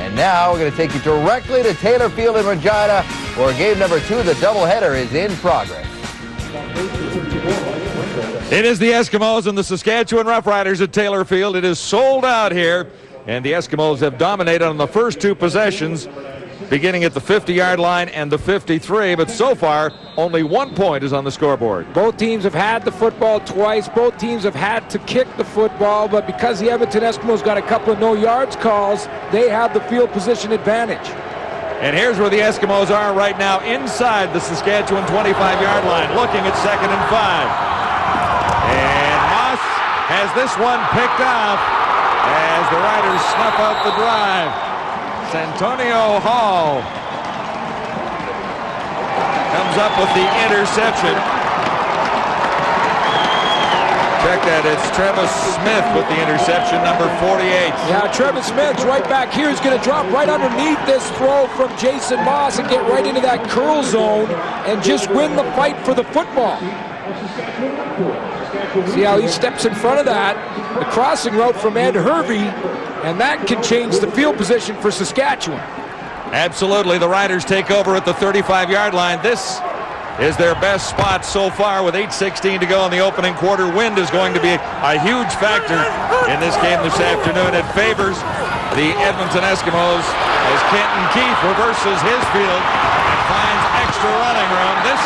And now we're going to take you directly to Taylor Field in Regina, where game number 2, the doubleheader, is in progress. It is the Eskimos and the Saskatchewan Roughriders at Taylor Field. It is sold out here, and the Eskimos have dominated on the first 2 possessions, beginning at the 50-yard line and the 53, but so far only 1 point is on the scoreboard. Both teams have had the football twice. Both teams have had to kick the football, but because the Edmonton Eskimos got a couple of no-yards calls, they have the field position advantage. And here's where the Eskimos are right now, inside the Saskatchewan 25-yard line, looking at 2nd and 5. And Moss has this one picked off as the Riders snuff out the drive. Santonio Hall comes up with the interception. Check that, it's Travis Smith with the interception, number 48. Yeah, Travis Smith's right back here. He's going to drop right underneath this throw from Jason Moss and get right into that curl zone and just win the fight for the football. See how he steps in front of that, the crossing route from Ed Hervey, and that can change the field position for Saskatchewan. Absolutely, the Riders take over at the 35-yard line. This is their best spot so far with 8:16 to go in the opening quarter. Wind is going to be a huge factor in this game this afternoon. It favors the Edmonton Eskimos as Kenton Keith reverses his field and finds extra running room. This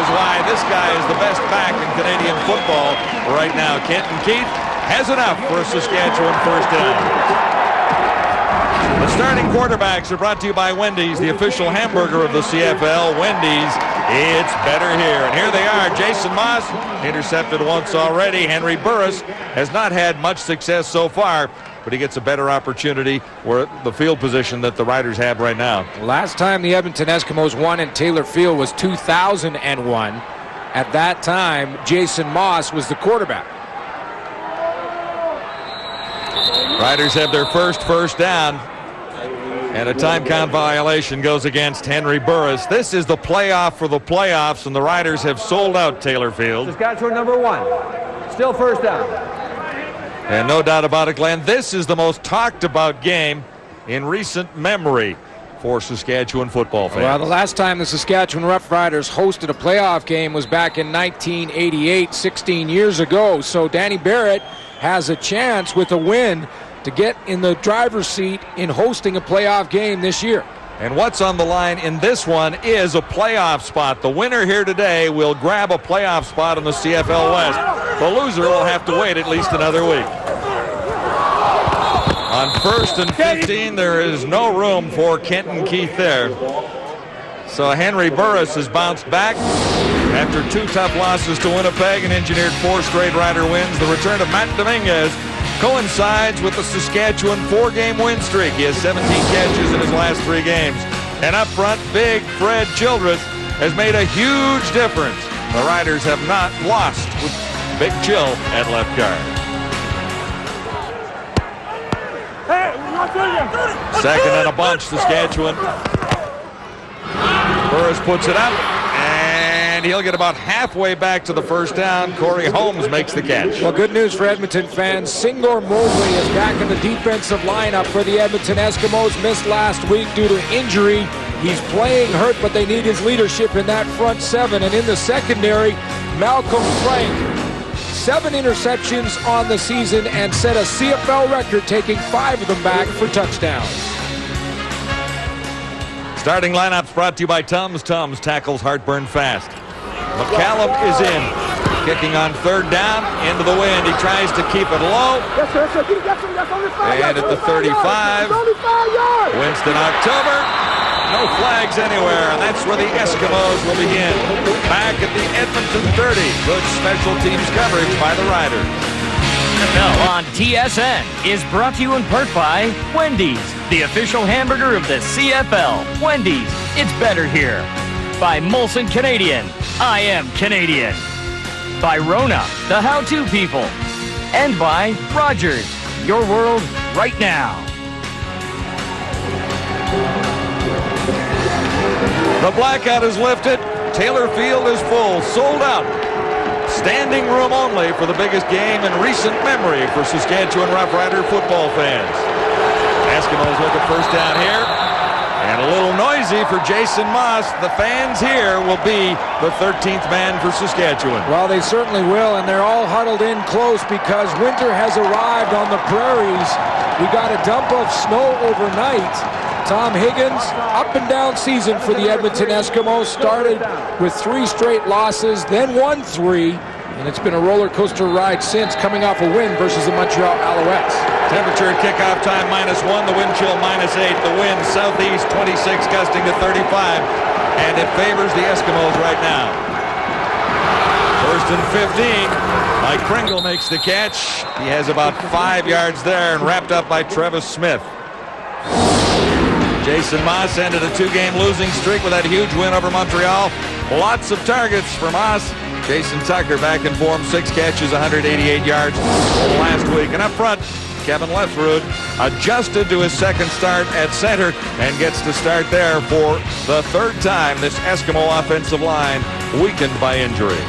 is why this guy is the best back in Canadian football right now. Kenton Keith has enough for a Saskatchewan first down. The starting quarterbacks are brought to you by Wendy's, the official hamburger of the CFL. Wendy's, it's better here. And here they are. Jason Moss intercepted once already. Henry Burris has not had much success so far, but he gets a better opportunity where the field position that the Riders have right now. Last time the Edmonton Eskimos won in Taylor Field was 2001. At that time, Jason Moss was the quarterback. Riders have their first down, and a time count violation goes against Henry Burris. This is the playoff for the playoffs, and the Riders have sold out Taylor Field. Saskatchewan number 1. Still first down. And no doubt about it, Glenn, this is the most talked about game in recent memory for Saskatchewan football fans. Well, the last time the Saskatchewan Roughriders hosted a playoff game was back in 1988, 16 years ago. So Danny Barrett has a chance with a win to get in the driver's seat in hosting a playoff game this year. And what's on the line in this one is a playoff spot. The winner here today will grab a playoff spot in the CFL West. The loser will have to wait at least another week. On 1st and 15, there is no room for Kenton Keith there. So Henry Burris has bounced back after 2 tough losses to Winnipeg and engineered 4 straight Rider wins. The return of Matt Dominguez coincides with the Saskatchewan 4-game win streak. He has 17 catches in his last 3 games. And up front, big Fred Childress has made a huge difference. The Riders have not lost with Big Chill at left guard. 2nd and a bunch, Saskatchewan. Burris puts it up, and he'll get about halfway back to the first down. Corey Holmes makes the catch. Well, good news for Edmonton fans. Singor Mosley is back in the defensive lineup for the Edmonton Eskimos. Missed last week due to injury. He's playing hurt, but they need his leadership in that front 7. And in the secondary, Malcolm Frank. 7 interceptions on the season and set a CFL record, taking 5 of them back for touchdowns. Starting lineups brought to you by Tums. Tums tackles heartburn fast. McCallum is in. Kicking on 3rd down, into the wind. He tries to keep it low. And at the 35, Winston October. No flags anywhere, and that's where the Eskimos will begin. Back at the Edmonton 30. Good special teams coverage by the Riders. NFL on TSN is brought to you in part by Wendy's, the official hamburger of the CFL. Wendy's, it's better here. By Molson Canadian, I am Canadian. By Rona, the how-to people. And by Rogers, your world right now. The blackout is lifted. Taylor Field is full, sold out. Standing room only for the biggest game in recent memory for Saskatchewan Roughrider football fans. Eskimos look at first down here. And a little noisy for Jason Moss. The fans here will be the 13th man for Saskatchewan. Well, they certainly will, and they're all huddled in close because winter has arrived on the prairies. We got a dump of snow overnight. Tom Higgins, up and down season for the Edmonton Eskimos. Started with 3 straight losses, then won 3. And it's been a roller coaster ride since, coming off a win versus the Montreal Alouettes. Temperature at kickoff time -1, the wind chill -8, the wind southeast 26 gusting to 35, and it favors the Eskimos right now. First and 15. Mike Pringle makes the catch. He has about 5 yards there and wrapped up by Travis Smith. Jason Moss ended a 2-game losing streak with that huge win over Montreal. Lots of targets for Moss. Jason Tucker back in form, 6 catches, 188 yards last week. And up front, Kevin Roughriders adjusted to his second start at center and gets to start there for the 3rd time. This Eskimo offensive line weakened by injury.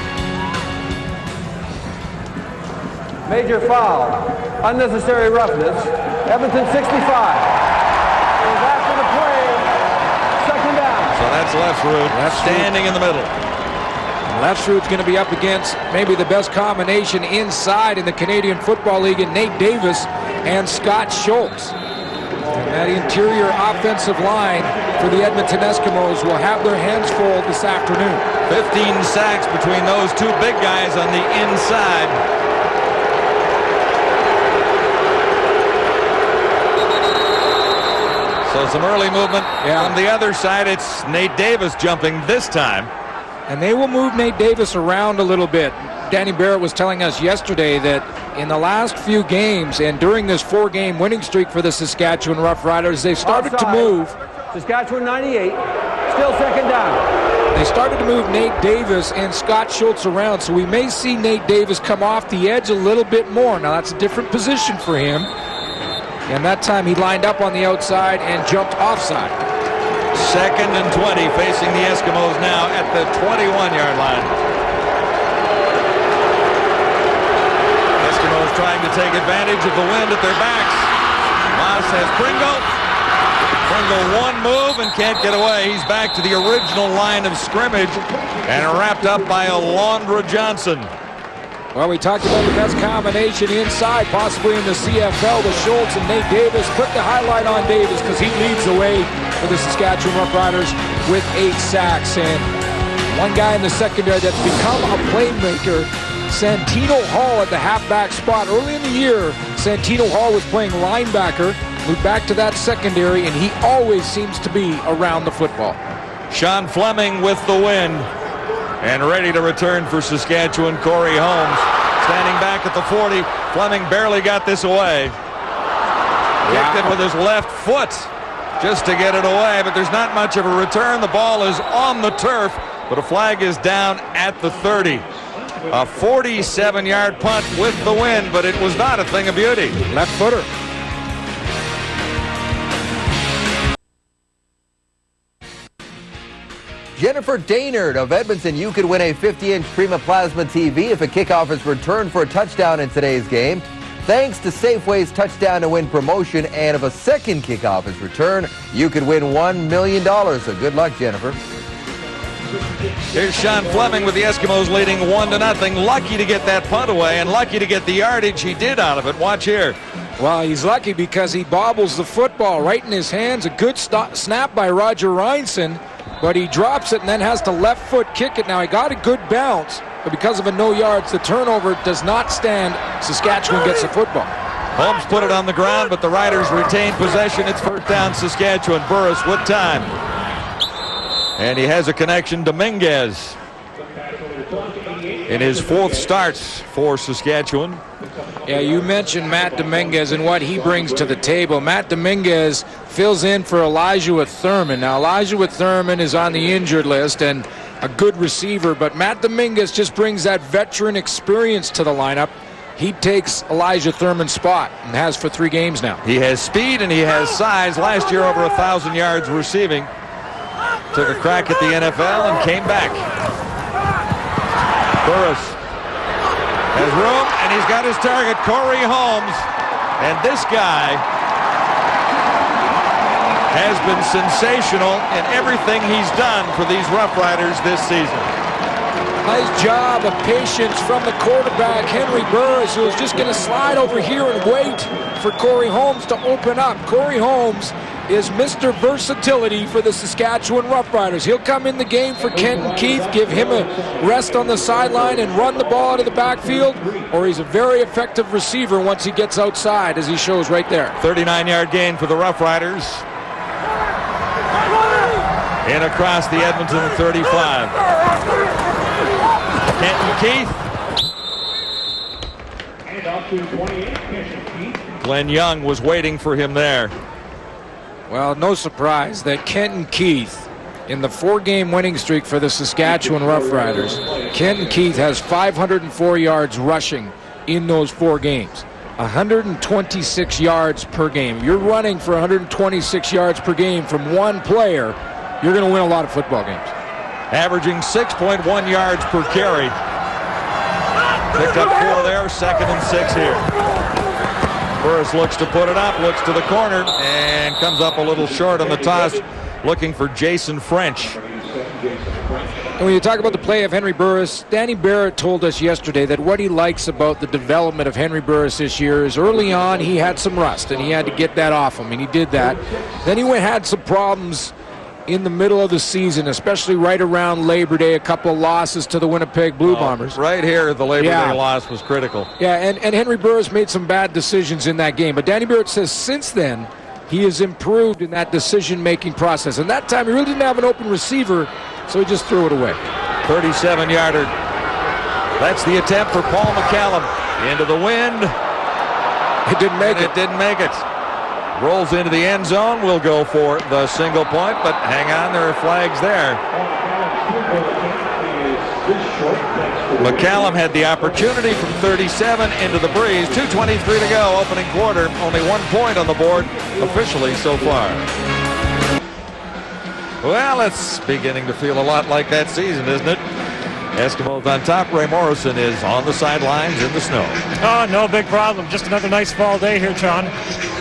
Major foul. Unnecessary roughness. Edmonton 65. Is after the play. Second down. So that's Roughriders standing in the middle. Roughriders going to be up against maybe the best combination inside in the Canadian Football League in Nate Davis and Scott Schultz. And that interior offensive line for the Edmonton Eskimos will have their hands full this afternoon. 15 sacks between those 2 big guys on the inside. So some early movement on the other side. It's Nate Davis jumping this time. And they will move Nate Davis around a little bit. Danny Barrett was telling us yesterday that in the last few games and during this 4-game winning streak for the Saskatchewan Roughriders, they started to move. Saskatchewan 98, still second down. They started to move Nate Davis and Scott Schultz around, so we may see Nate Davis come off the edge a little bit more. Now that's a different position for him. And that time he lined up on the outside and jumped offside. 2nd and 20 facing the Eskimos now at the 21-yard line. Eskimos trying to take advantage of the wind at their backs. Moss has Pringle. Pringle one move and can't get away. He's back to the original line of scrimmage and wrapped up by Alondra Johnson. Well, we talked about the best combination inside, possibly in the CFL with Schultz and Nate Davis. Put the highlight on Davis because he leads the way for the Saskatchewan Roughriders with 8 sacks. And one guy in the secondary that's become a playmaker, Santino Hall at the halfback spot. Early in the year, Santino Hall was playing linebacker, moved back to that secondary, and he always seems to be around the football. Sean Fleming with the win. And ready to return for Saskatchewan, Corey Holmes. Standing back at the 40. Fleming barely got this away. Kicked it with his left foot just to get it away, but there's not much of a return. The ball is on the turf, but a flag is down at the 30. A 47-yard punt with the win, but it was not a thing of beauty. Left footer. Jennifer Daynard of Edmonton, you could win a 50-inch Prima Plasma TV if a kickoff is returned for a touchdown in today's game. Thanks to Safeway's Touchdown to Win promotion, and if a second kickoff is returned, you could win $1 million. So good luck, Jennifer. Here's Sean Fleming with the Eskimos leading 1-0. Lucky to get that punt away and lucky to get the yardage he did out of it. Watch here. Well, he's lucky because he bobbles the football right in his hands. A good snap by Roger Reinson, but he drops it and then has to left foot kick it. Now, he got a good bounce, but because of a no yards, the turnover does not stand. Saskatchewan gets the football. Holmes put it on the ground, but the Riders retain possession. It's first down, Saskatchewan. Burris with time. And he has a connection. Dominguez in his 4th starts for Saskatchewan. Yeah, you mentioned Matt Dominguez and what he brings to the table. Matt Dominguez fills in for Elijah Thurman. Now, Elijah Thurman is on the injured list and a good receiver, but Matt Dominguez just brings that veteran experience to the lineup. He takes Elijah Thurman's spot and has for 3 games now. He has speed and he has size. Last year, over 1,000 yards receiving. Took a crack at the NFL and came back. Burris has room, and he's got his target, Corey Holmes. And this guy has been sensational in everything he's done for these Roughriders this season. Nice job of patience from the quarterback, Henry Burris, who is just going to slide over here and wait for Corey Holmes to open up. Corey Holmes is Mr. Versatility for the Saskatchewan Roughriders. He'll come in the game for Kenton Keith, give him a rest on the sideline and run the ball out of the backfield, or he's a very effective receiver once he gets outside, as he shows right there. 39-yard gain for the Roughriders. In across the Edmonton 35. Kenton Keith. Glenn Young was waiting for him there. Well, no surprise that Kenton Keith, in the 4-game winning streak for the Saskatchewan Roughriders, Kenton Keith has 504 yards rushing in those 4 games. 126 yards per game. You're running for 126 yards per game from one player, you're going to win a lot of football games. Averaging 6.1 yards per carry. Picked up 4 there, 2nd and 6 here. Burris looks to put it up, looks to the corner, and comes up a little short on the toss, looking for Jason French. And when you talk about the play of Henry Burris, Danny Barrett told us yesterday that what he likes about the development of Henry Burris this year is early on he had some rust, and he had to get that off him, and he did that. Then he had some problems in the middle of the season, especially right around Labor Day, a couple of losses to the Winnipeg Blue Bombers. Right here, the Labor Day loss was critical. Yeah, and Henry Burris made some bad decisions in that game. But Danny Barrett says since then, he has improved in that decision-making process. And that time, he really didn't have an open receiver, so he just threw it away. 37-yarder. That's the attempt for Paul McCallum. Into the wind. It didn't make it. It didn't make it. Rolls into the end zone. Will go for the single point, but hang on, there are flags there. McCallum had the opportunity from 37 into the breeze. 2:23 to go, opening quarter. Only 1 point on the board officially so far. Well, it's beginning to feel a lot like that season, isn't it? Eskimos on top. Ray Morrison is on the sidelines in the snow. Oh, no big problem. Just another nice fall day here, John.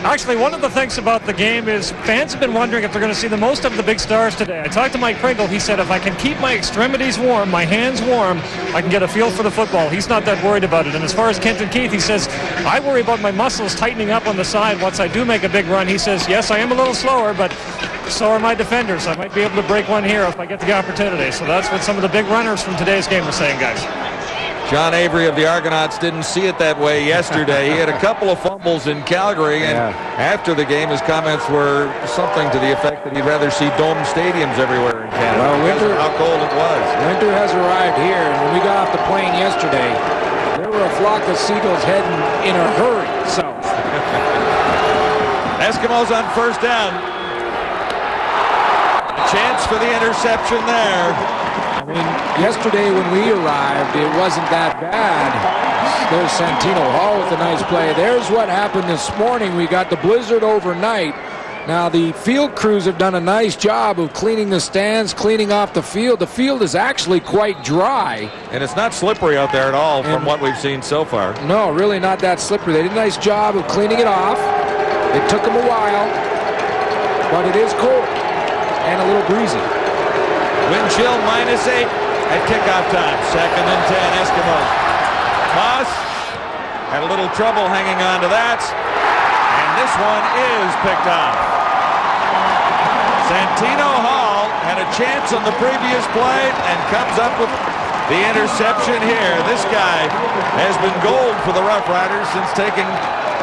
Actually, one of the things about the game is fans have been wondering if they're going to see the most of the big stars today. I talked to Mike Pringle. He said if I can keep my extremities warm, my hands warm, I can get a feel for the football. He's not that worried about it. And as far as Kenton Keith, he says, I worry about my muscles tightening up on the side once I do make a big run. He says, yes, I am a little slower, but so are my defenders. I might be able to break one here if I get the opportunity. So that's what some of the big runners from today's game were saying, guys. John Avery of the Argonauts didn't see it that way yesterday. He had a couple of fumbles in Calgary, and after the game, his comments were something to the effect that he'd rather see dome stadiums everywhere in Canada. Well, winter, how cold it was. Winter has arrived here, and when we got off the plane yesterday, there were a flock of seagulls heading in a hurry south. Eskimos on first down. A chance for the interception there. I mean, yesterday when we arrived, it wasn't that bad. There's Santino Hall with a nice play. There's what happened this morning. We got the blizzard overnight. Now, the field crews have done a nice job of cleaning the stands, cleaning off the field. The field is actually quite dry. And it's not slippery out there at all from what we've seen so far. No, really not that slippery. They did a nice job of cleaning it off. It took them a while, but it is cold and a little breezy. Wind chill -8 at kickoff time. 2nd and 10, Eskimos. Moss had a little trouble hanging on to that. And this one is picked off. Santino Hall had a chance on the previous play and comes up with the interception here. This guy has been gold for the Roughriders since taking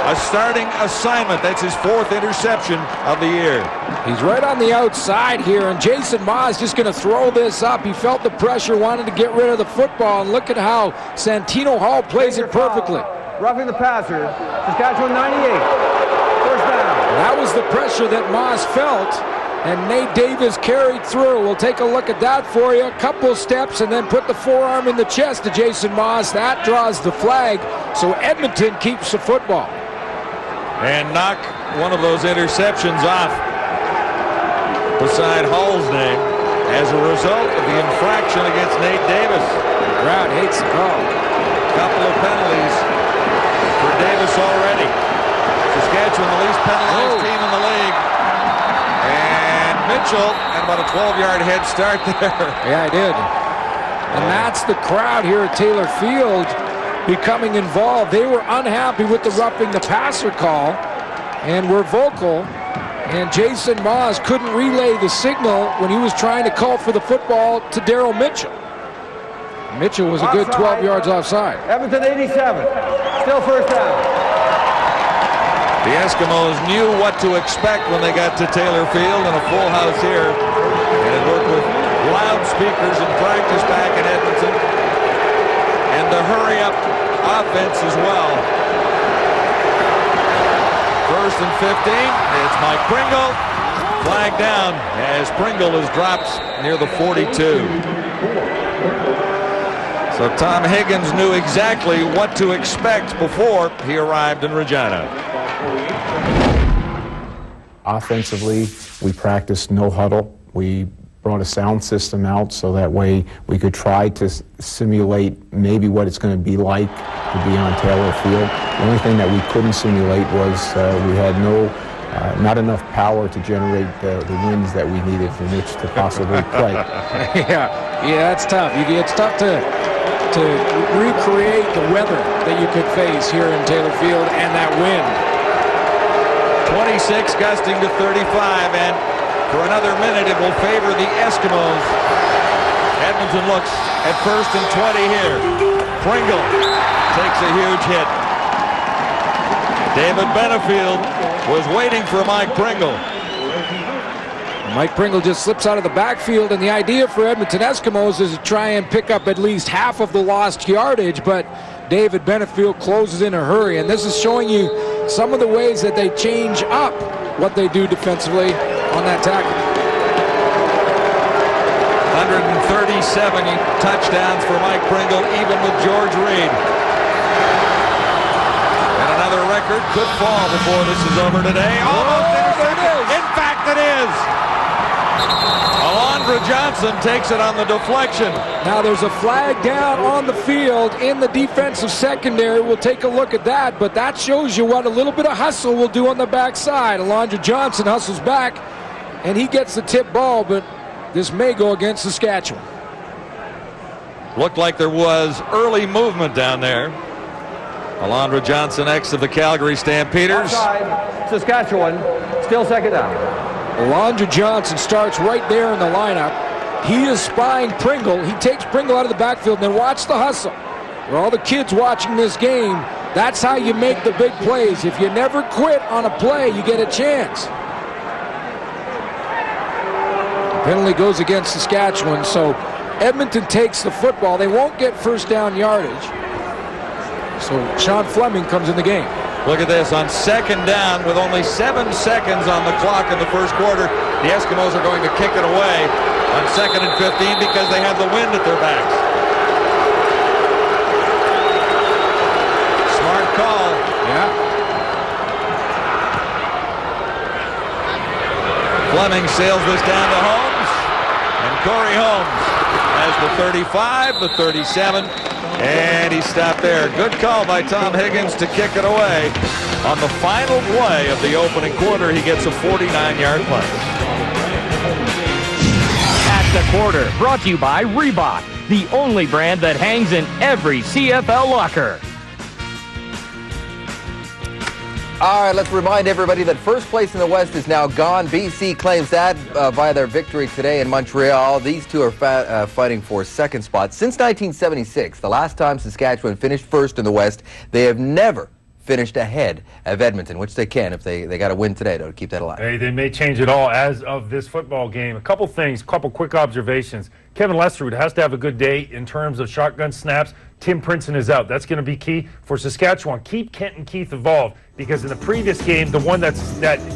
a starting assignment. That's his 4th interception of the year. He's right on the outside here, and Jason Ma's just going to throw this up. He felt the pressure, wanted to get rid of the football, and look at how Santino Hall plays it perfectly. Roughing the passer, Saskatchewan 98, first down. That was the pressure that Ma's felt, and Nate Davis carried through. We'll take a look at that for you. A couple steps, and then put the forearm in the chest to Jason Ma's. That draws the flag, so Edmonton keeps the football. And knock one of those interceptions off beside Hall's name as a result of the infraction against Nate Davis. The crowd hates the call. Couple of penalties for Davis already. Saskatchewan, the least penalized team in the league. And Mitchell had about a 12-yard head start there. Yeah, I did. And that's the crowd here at Taylor Field becoming involved. They were unhappy with the roughing the passer call and were vocal. And Jason Maas couldn't relay the signal when he was trying to call for the football to Daryl Mitchell. Mitchell was a good 12 yards offside. Edmonton 87. Still first down. The Eskimos knew what to expect when they got to Taylor Field and a full house here. And it worked with loudspeakers and practice back in Edmonton. And the hurry-up offense as well. First and 15. It's Mike Pringle. Flag down as Pringle is dropped near the 42. So Tom Higgins knew exactly what to expect before he arrived in Regina. Offensively, we practiced no huddle. We brought a sound system out so that way we could try to simulate maybe what it's going to be like to be on Taylor Field. The only thing that we couldn't simulate was we had not enough power to generate the winds that we needed in which to possibly play. Yeah, that's tough. It's tough to recreate the weather that you could face here in Taylor Field and that wind. 26 gusting to 35, and for another minute it will favor the Eskimos. Edmonton looks at first and 20 here. Pringle takes a huge hit. David Benefield was waiting for Mike Pringle. Mike Pringle just slips out of the backfield, and the idea for Edmonton Eskimos is to try and pick up at least half of the lost yardage, but David Benefield closes in a hurry, and this is showing you some of the ways that they change up what they do defensively on that tackle. 137 touchdowns for Mike Pringle, even with George Reed. And another record could fall before this is over today. Almost intercepted. In fact, it is. Alondra Johnson takes it on the deflection. Now there's a flag down on the field in the defensive secondary. We'll take a look at that, but that shows you what a little bit of hustle will do on the backside. Alondra Johnson hustles back, and he gets the tip ball, but this may go against Saskatchewan. Looked like there was early movement down there. Alondra Johnson, ex of the Calgary Stampeders. Outside, Saskatchewan, still second down. Alondra Johnson starts right there in the lineup. He is spying Pringle. He takes Pringle out of the backfield, and then watch the hustle. For all the kids watching this game, that's how you make the big plays. If you never quit on a play, you get a chance. Penalty goes against Saskatchewan, so Edmonton takes the football. They won't get first down yardage. So Sean Fleming comes in the game. Look at this, on second down with only 7 seconds on the clock in the first quarter, the Eskimos are going to kick it away on 2nd and 15 because they have the wind at their backs. Smart call. Yeah. Fleming sails this down to Holmes, and Corey Holmes has the 35, the 37, and he stopped there. Good call by Tom Higgins to kick it away. On the final play of the opening quarter, he gets a 49-yard play. At the quarter, brought to you by Reebok, the only brand that hangs in every CFL locker. All right, let's remind everybody that first place in the West is now gone. BC claims that via their victory today in Montreal. These two are fighting for second spot. Since 1976, the last time Saskatchewan finished first in the West, they have never finished ahead of Edmonton, which they can if they got to win today to keep that alive. Hey, they may change it all as of this football game. A couple things, couple quick observations. Kevin Lesserud has to have a good day in terms of shotgun snaps. Tim Princeton is out. That's going to be key for Saskatchewan. Keep Kenton Keith involved, because in the previous game, the one that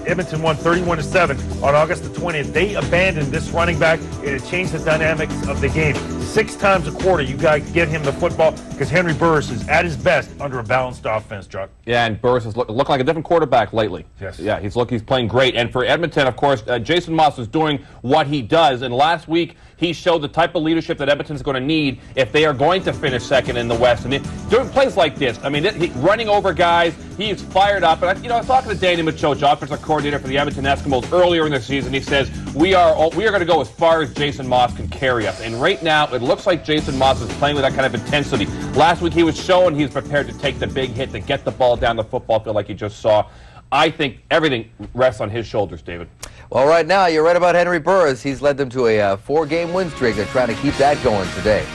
Edmonton won 31-7 on August the 20th, they abandoned this running back, and it changed the dynamics of the game. 6 times a quarter, you got to get him the football because Henry Burris is at his best under a balanced offense, Chuck. Yeah, and Burris has looked like a different quarterback lately. Yes. Yeah, he's playing great. And for Edmonton, of course, Jason Moss is doing what he does. And last week, he showed the type of leadership that Edmonton's going to need if they are going to finish second in the West. And doing plays like this, I mean, running over guys, he's fired up. And I was talking to Danny Machoch, offensive coordinator for the Edmonton Eskimos, earlier in the season. He says we are going to go as far as Jason Moss can carry us. And right now, it looks like Jason Moss is playing with that kind of intensity. Last week, he was showing he's prepared to take the big hit to get the ball down the football field like you just saw. I think everything rests on his shoulders, David. Well, right now, you're right about Henry Burris. He's led them to a 4-game win streak. They're trying to keep that going today.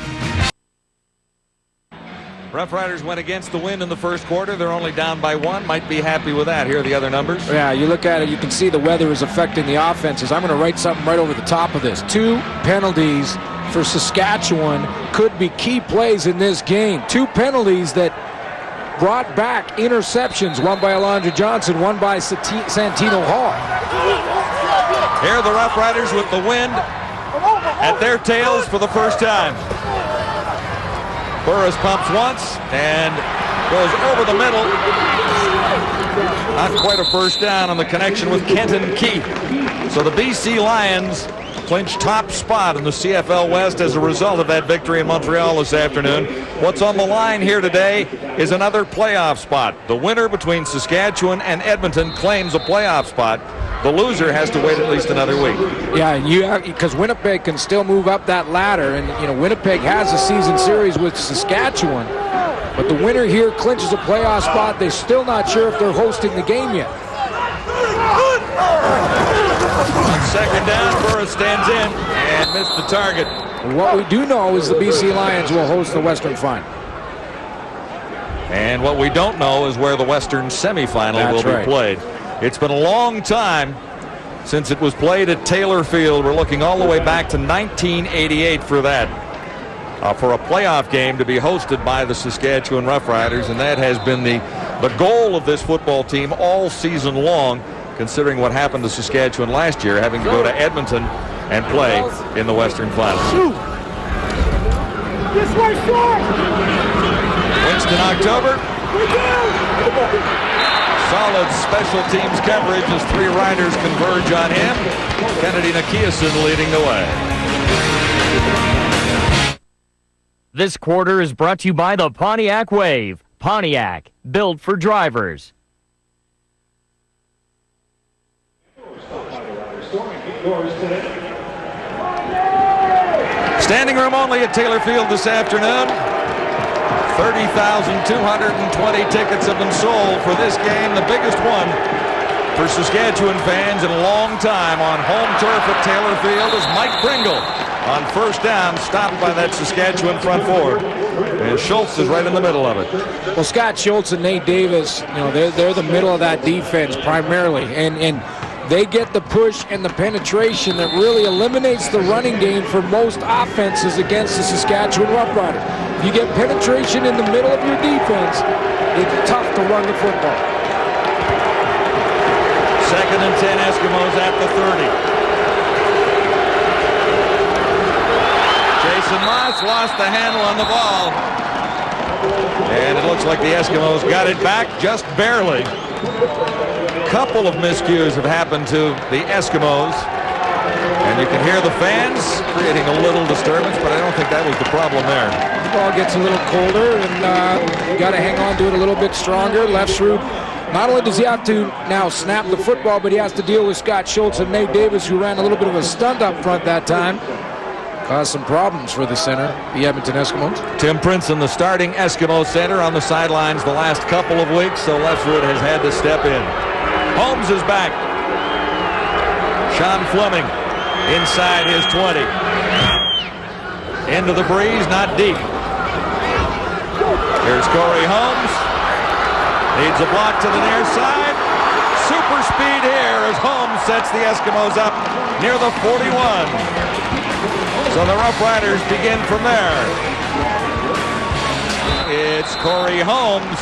Roughriders went against the wind in the first quarter. They're only down by 1. Might be happy with that. Here are the other numbers. Yeah, you look at it, you can see the weather is affecting the offenses. I'm going to write something right over the top of this. 2 penalties for Saskatchewan could be key plays in this game. 2 penalties that brought back interceptions, one by Alondra Johnson, one by Santino Hall. Here are the Roughriders with the wind at their tails for the first time. Burris pumps once and goes over the middle. Not quite a first down on the connection with Kenton Keith. So the BC Lions clinch top spot in the CFL West as a result of that victory in Montreal this afternoon. What's on the line here today is another playoff spot. The winner between Saskatchewan and Edmonton claims a playoff spot. The loser has to wait at least another week. Yeah, because Winnipeg can still move up that ladder, and Winnipeg has a season series with Saskatchewan, but the winner here clinches a playoff spot. They're still not sure if they're hosting the game yet. On second down, Burris stands in and missed the target. What we do know is the BC Lions will host the Western Final. And what we don't know is where the Western semifinal will be played. It's been a long time since it was played at Taylor Field. We're looking all the way back to 1988 for that. For a playoff game to be hosted by the Saskatchewan Roughriders, and that has been the goal of this football team all season long, considering what happened to Saskatchewan last year, having to go to Edmonton and play in the Western Final. Winston October. Solid special teams coverage as 3 riders converge on him. Kennedy Nakiason leading the way. This quarter is brought to you by the Pontiac Wave. Pontiac, built for drivers. Standing room only at Taylor Field this afternoon. 30,220 tickets have been sold for this game, the biggest one for Saskatchewan fans in a long time on home turf at Taylor Field as Mike Pringle on first down stopped by that Saskatchewan front 4. And Schultz is right in the middle of it. Well, Scott Schultz and Nate Davis, they're the middle of that defense primarily, and they get the push and the penetration that really eliminates the running game for most offenses against the Saskatchewan Roughriders. If you get penetration in the middle of your defense, it's tough to run the football. 2nd and 10, Eskimos at the 30. Jason Moss lost the handle on the ball. And it looks like the Eskimos got it back just barely. Couple of miscues have happened to the Eskimos, and you can hear the fans creating a little disturbance, but I don't think that was the problem there. The ball gets a little colder, and you got to hang on to it a little bit stronger. Lefsrud, not only does he have to now snap the football, but he has to deal with Scott Schultz and Nate Davis, who ran a little bit of a stunt up front that time. Caused some problems for the center, the Edmonton Eskimos. Tim Princeton, the starting Eskimo center, on the sidelines the last couple of weeks, so Lefsrud has had to step in. Holmes is back. Sean Fleming inside his 20. Into the breeze, not deep. Here's Corey Holmes. Needs a block to the near side. Super speed here as Holmes sets the Eskimos up near the 41. So the Roughriders begin from there. It's Corey Holmes.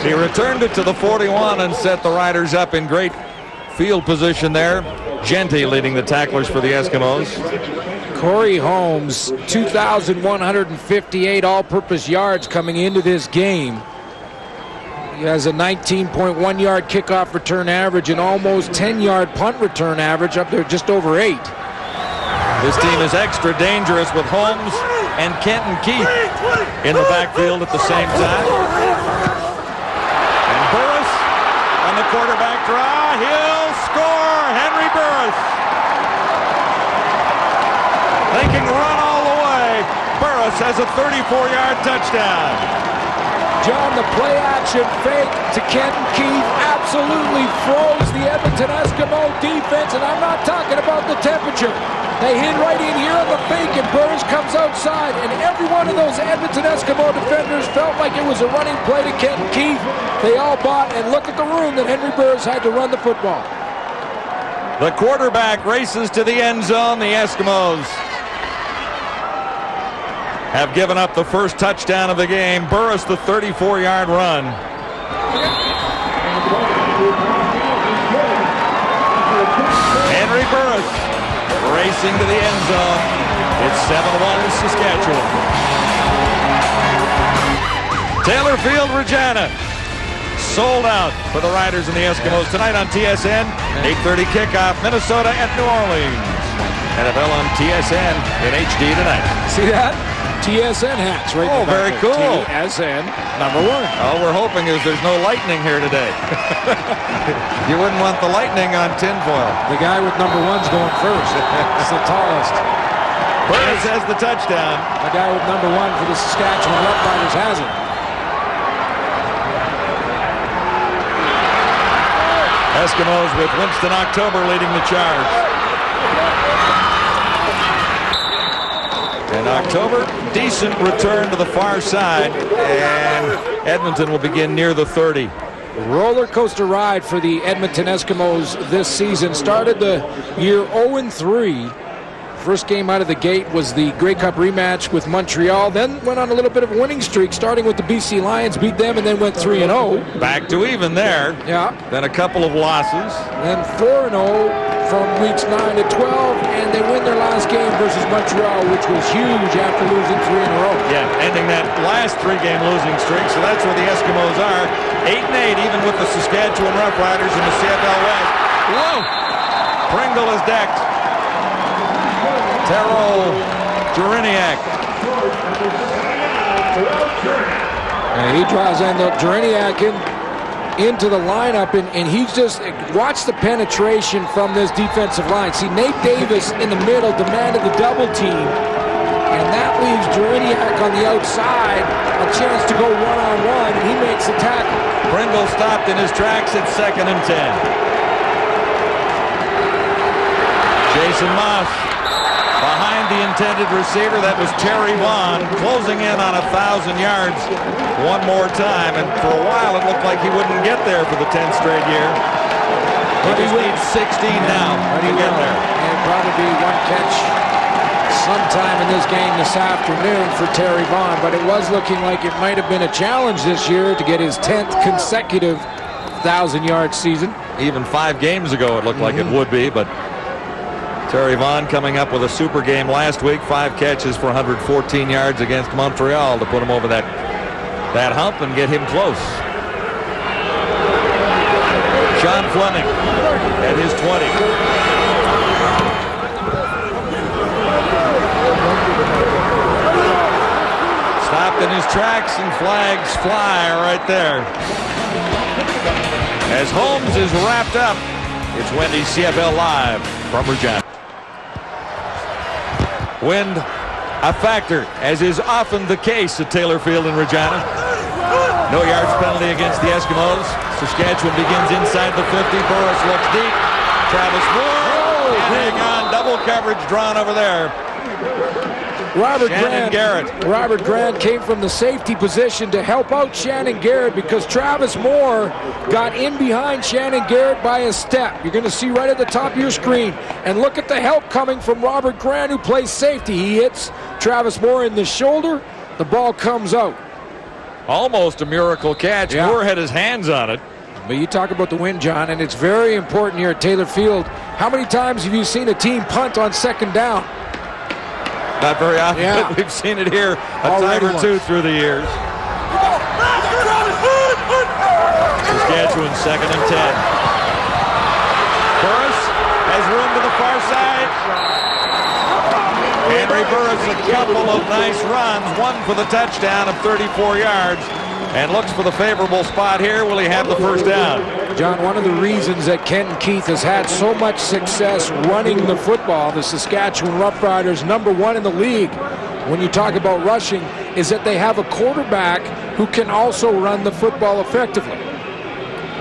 He returned it to the 41 and set the Riders up in great field position there. Genty leading the tacklers for the Eskimos. Corey Holmes, 2,158 all-purpose yards coming into this game. He has a 19.1-yard kickoff return average and almost 10-yard punt return average, up there just over 8. This team is extra dangerous with Holmes and Kenton Keith in the backfield at the same time. And Burris on the quarterback draw. He'll score. Henry Burris. Thinking run all the way. Burris has a 34-yard touchdown. John, the play-action fake to Kenton Keith absolutely froze the Edmonton Eskimo defense, and I'm not talking about the temperature. They hit right in here on the fake, and Burris comes outside, and every one of those Edmonton Eskimo defenders felt like it was a running play to Kenton Keith. They all bought, and look at the room that Henry Burris had to run the football. The quarterback races to the end zone. The Eskimos have given up the first touchdown of the game. Burris, the 34-yard run. Henry Burris racing to the end zone. It's 7-1 Saskatchewan. Taylor Field, Regina. Sold out for the Riders and the Eskimos tonight on TSN. 8:30 kickoff, Minnesota at New Orleans. NFL on TSN in HD tonight. See that? TSN hats right there. Oh, very cool. TSN #1. All we're hoping is there's no lightning here today. You wouldn't want the lightning on tinfoil. The guy with #1's going first. It's the tallest. Burris has the touchdown. The guy with #1 for the Saskatchewan Roughriders has it. Eskimos with Winston October leading the charge. And October, decent return to the far side, and Edmonton will begin near the 30. Roller coaster ride for the Edmonton Eskimos this season. Started the year 0-3. First game out of the gate was the Grey Cup rematch with Montreal. Then went on a little bit of a winning streak, starting with the BC Lions, beat them, and then went 3-0. Back to even there. Yeah. Then a couple of losses. Then 4-0 from weeks 9 to 12, and they win their last game versus Montreal, which was huge after losing 3 in a row. Yeah, ending that last 3-game losing streak. So that's where the Eskimos are. 8-8, even with the Saskatchewan Roughriders in the CFL West. Whoa! Pringle is decked. Tero Jeriniak. And he draws in the Jeriniak into the lineup, and he's just, watch the penetration from this defensive line. See, Nate Davis in the middle demanded the double team, and that leaves Jeriniak on the outside a chance to go one-on-one, and he makes the tackle. Pringle stopped in his tracks at 2nd and 10. Jason Moss behind the intended receiver. That was Terry Vaughn, closing in on 1,000 yards one more time. And for a while, it looked like he wouldn't get there for the 10th straight year. He just needs 16 now to get there. And probably be one catch sometime in this game this afternoon for Terry Vaughn. But it was looking like it might have been a challenge this year to get his 10th consecutive 1,000-yard season. Even 5 games ago, it looked like it would be, but Terry Vaughn coming up with a super game last week. 5 catches for 114 yards against Montreal to put him over that hump and get him close. Sean Fleming at his 20. Stopped in his tracks, and flags fly right there. As Holmes is wrapped up, it's Wendy's CFL Live from Regina. Wind a factor, as is often the case at Taylor Field in Regina. No yards penalty against the Eskimos. Saskatchewan begins inside the 50. Burris looks deep. Travis Moore. And hang on. Double coverage drawn over there. Robert Grant came from the safety position to help out Shannon Garrett because Travis Moore got in behind Shannon Garrett by a step. You're going to see right at the top of your screen. And look at the help coming from Robert Grant, who plays safety. He hits Travis Moore in the shoulder. The ball comes out. Almost a miracle catch. Yeah. Moore had his hands on it. But you talk about the win, John, and it's very important here at Taylor Field. How many times have you seen a team punt on 2nd down? Not very often, Yeah. but we've seen it here a Already time or two once. through the years. Saskatchewan 2nd and 10. Burris has room to the far side. Henry Burris, a couple of nice runs, one for the touchdown of 34 yards, and looks for the favorable spot here. Will he have the first down? John, one of the reasons that Kenton Keith has had so much success running the football, the Saskatchewan Roughriders, #1 in the league, when you talk about rushing, is that they have a quarterback who can also run the football effectively.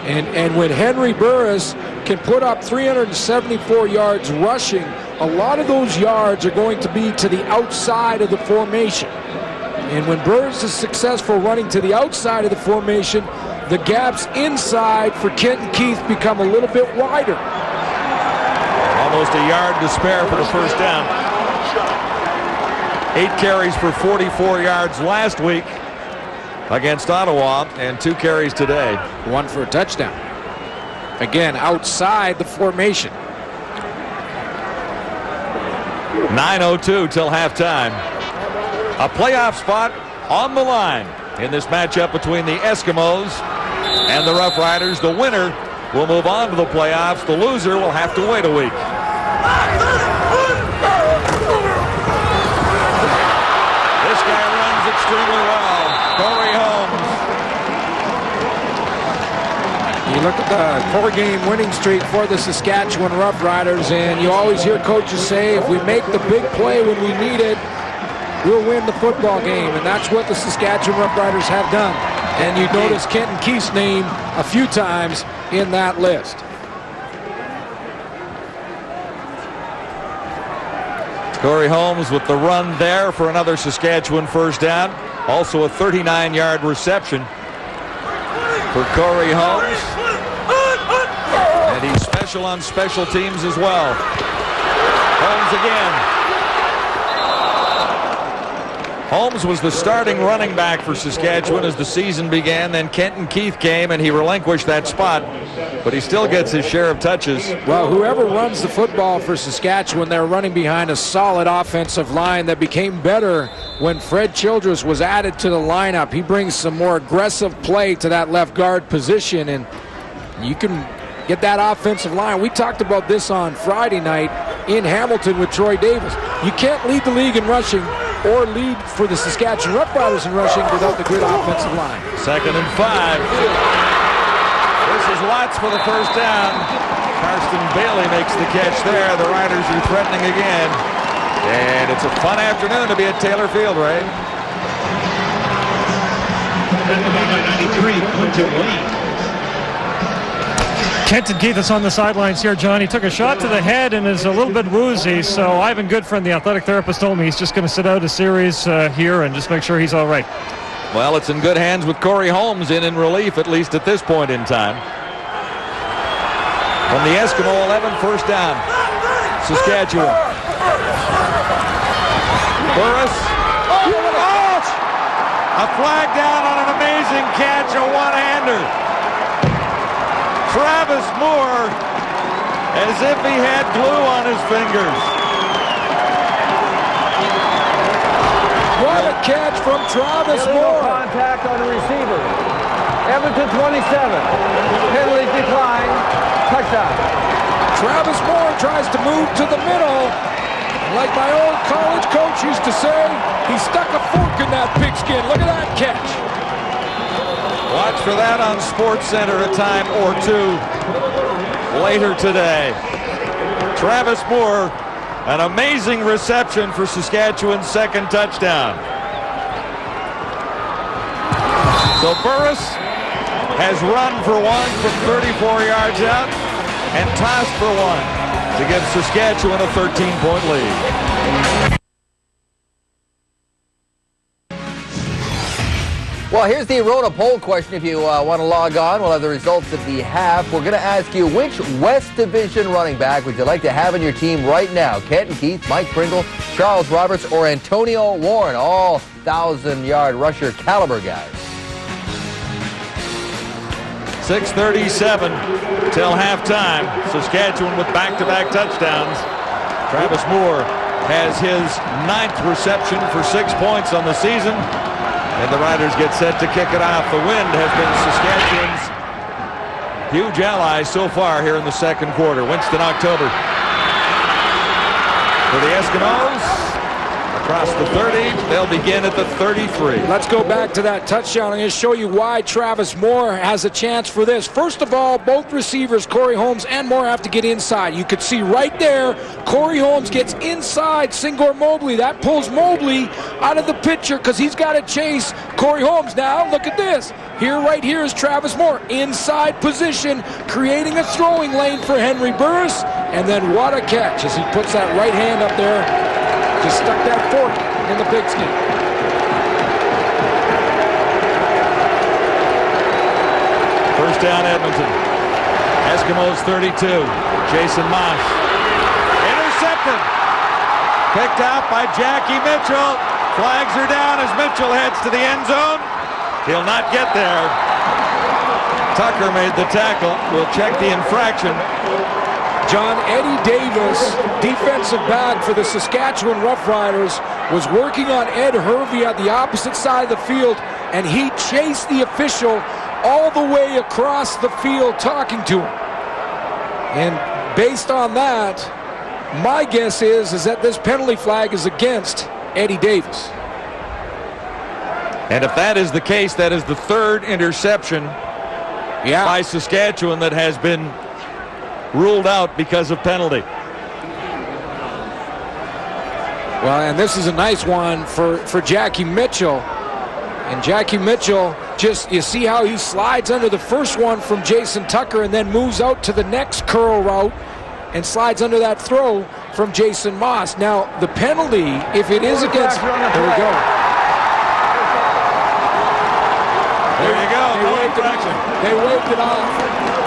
And when Henry Burris can put up 374 yards rushing, a lot of those yards are going to be to the outside of the formation. And when Burris is successful running to the outside of the formation, the gaps inside for Kenton Keith become a little bit wider. Almost a yard to spare for the first down. 8 carries for 44 yards last week against Ottawa, and 2 carries today. 1 for a touchdown. Again, outside the formation. 9:02 till halftime. A playoff spot on the line in this matchup between the Eskimos and the Roughriders. The winner will move on to the playoffs. The loser will have to wait a week. This guy runs extremely well. Corey Holmes. You look at the 4-game winning streak for the Saskatchewan Roughriders, and you always hear coaches say, if we make the big play when we need it, we'll win the football game, and that's what the Saskatchewan Roughriders have done. And you notice Kenton Keith's name a few times in that list. Corey Holmes with the run there for another Saskatchewan first down. Also a 39-yard reception for Corey Holmes. And he's special on special teams as well. Holmes again. Holmes was the starting running back for Saskatchewan as the season began. Then Kenton Keith came and he relinquished that spot, but he still gets his share of touches. Well, whoever runs the football for Saskatchewan, they're running behind a solid offensive line that became better when Fred Childress was added to the lineup. He brings some more aggressive play to that left guard position, and you can get that offensive line. We talked about this on Friday night in Hamilton with Troy Davis. You can't lead the league in rushing or lead for the Saskatchewan Roughriders in rushing without the good offensive line. 2nd and 5. This is Watts for the first down. Karsten Bailey makes the catch there. The Riders are threatening again. And it's a fun afternoon to be at Taylor Field, right? Kenton Keith is on the sidelines here, John. He took a shot to the head and is a little bit woozy, so Ivan Goodfriend, the athletic therapist, told me he's just going to sit out a series here and just make sure he's all right. Well, it's in good hands with Corey Holmes in relief, at least at this point in time. From the Eskimo 11, first down. Saskatchewan. Burris. A flag down on an amazing catch, a one-hander. Travis Moore, as if he had glue on his fingers. What a catch from Travis Illegal Moore. contact on the receiver. Edmonton 27. Penalties decline. Touchdown. Travis Moore tries to move to the middle. Like my old college coach used to say, he stuck a fork in that pigskin. Look at that catch. Watch for that on SportsCenter a time or two later today. Travis Moore, an amazing reception for Saskatchewan's 2nd touchdown. So Burris has run for 1 from 34 yards out and tossed for 1 to give Saskatchewan a 13-point lead. Well, here's the Arona poll question. If you want to log on, we'll have the results at the half. We're going to ask you, which West Division running back would you like to have on your team right now? Kenton Keith, Mike Pringle, Charles Roberts, or Antonio Warren? All 1,000-yard rusher caliber guys. 6:37 till halftime. Saskatchewan with back-to-back touchdowns. Travis Moore has his 9th reception for 6 points on the season. And the Riders get set to kick it off. The Wind has been Saskatchewan's huge ally so far here in the second quarter. Winston October for the Eskimos. Across the 30, they'll begin at the 33. Let's go back to that touchdown. I'm going to show you why Travis Moore has a chance for this. First of all, both receivers, Corey Holmes and Moore, have to get inside. You could see right there, Corey Holmes gets inside Singor Mobley. That pulls Mobley out of the picture because he's got to chase Corey Holmes. Now, look at this. Right here is Travis Moore, inside position, creating a throwing lane for Henry Burris. And then what a catch as he puts that right hand up there. Just stuck that fork in the pigskin. First down, Edmonton. Eskimos 32. Jason Moss. Intercepted. Picked out by Jackie Mitchell. Flags are down as Mitchell heads to the end zone. He'll not get there. Tucker made the tackle. We'll check the infraction. John, Eddie Davis, defensive back for the Saskatchewan Roughriders, was working on Ed Hervey at the opposite side of the field, and he chased the official all the way across the field talking to him. And based on that, my guess is that this penalty flag is against Eddie Davis. And if that is the case, that is the third interception by Saskatchewan that has been ruled out because of penalty. Well, and this is a nice one for Jackie Mitchell. And Jackie Mitchell, you see how he slides under the first one from Jason Tucker and then moves out to the next curl route and slides under that throw from Jason Moss. Now, the penalty, if it is against... There we go. There you go. They waved it off.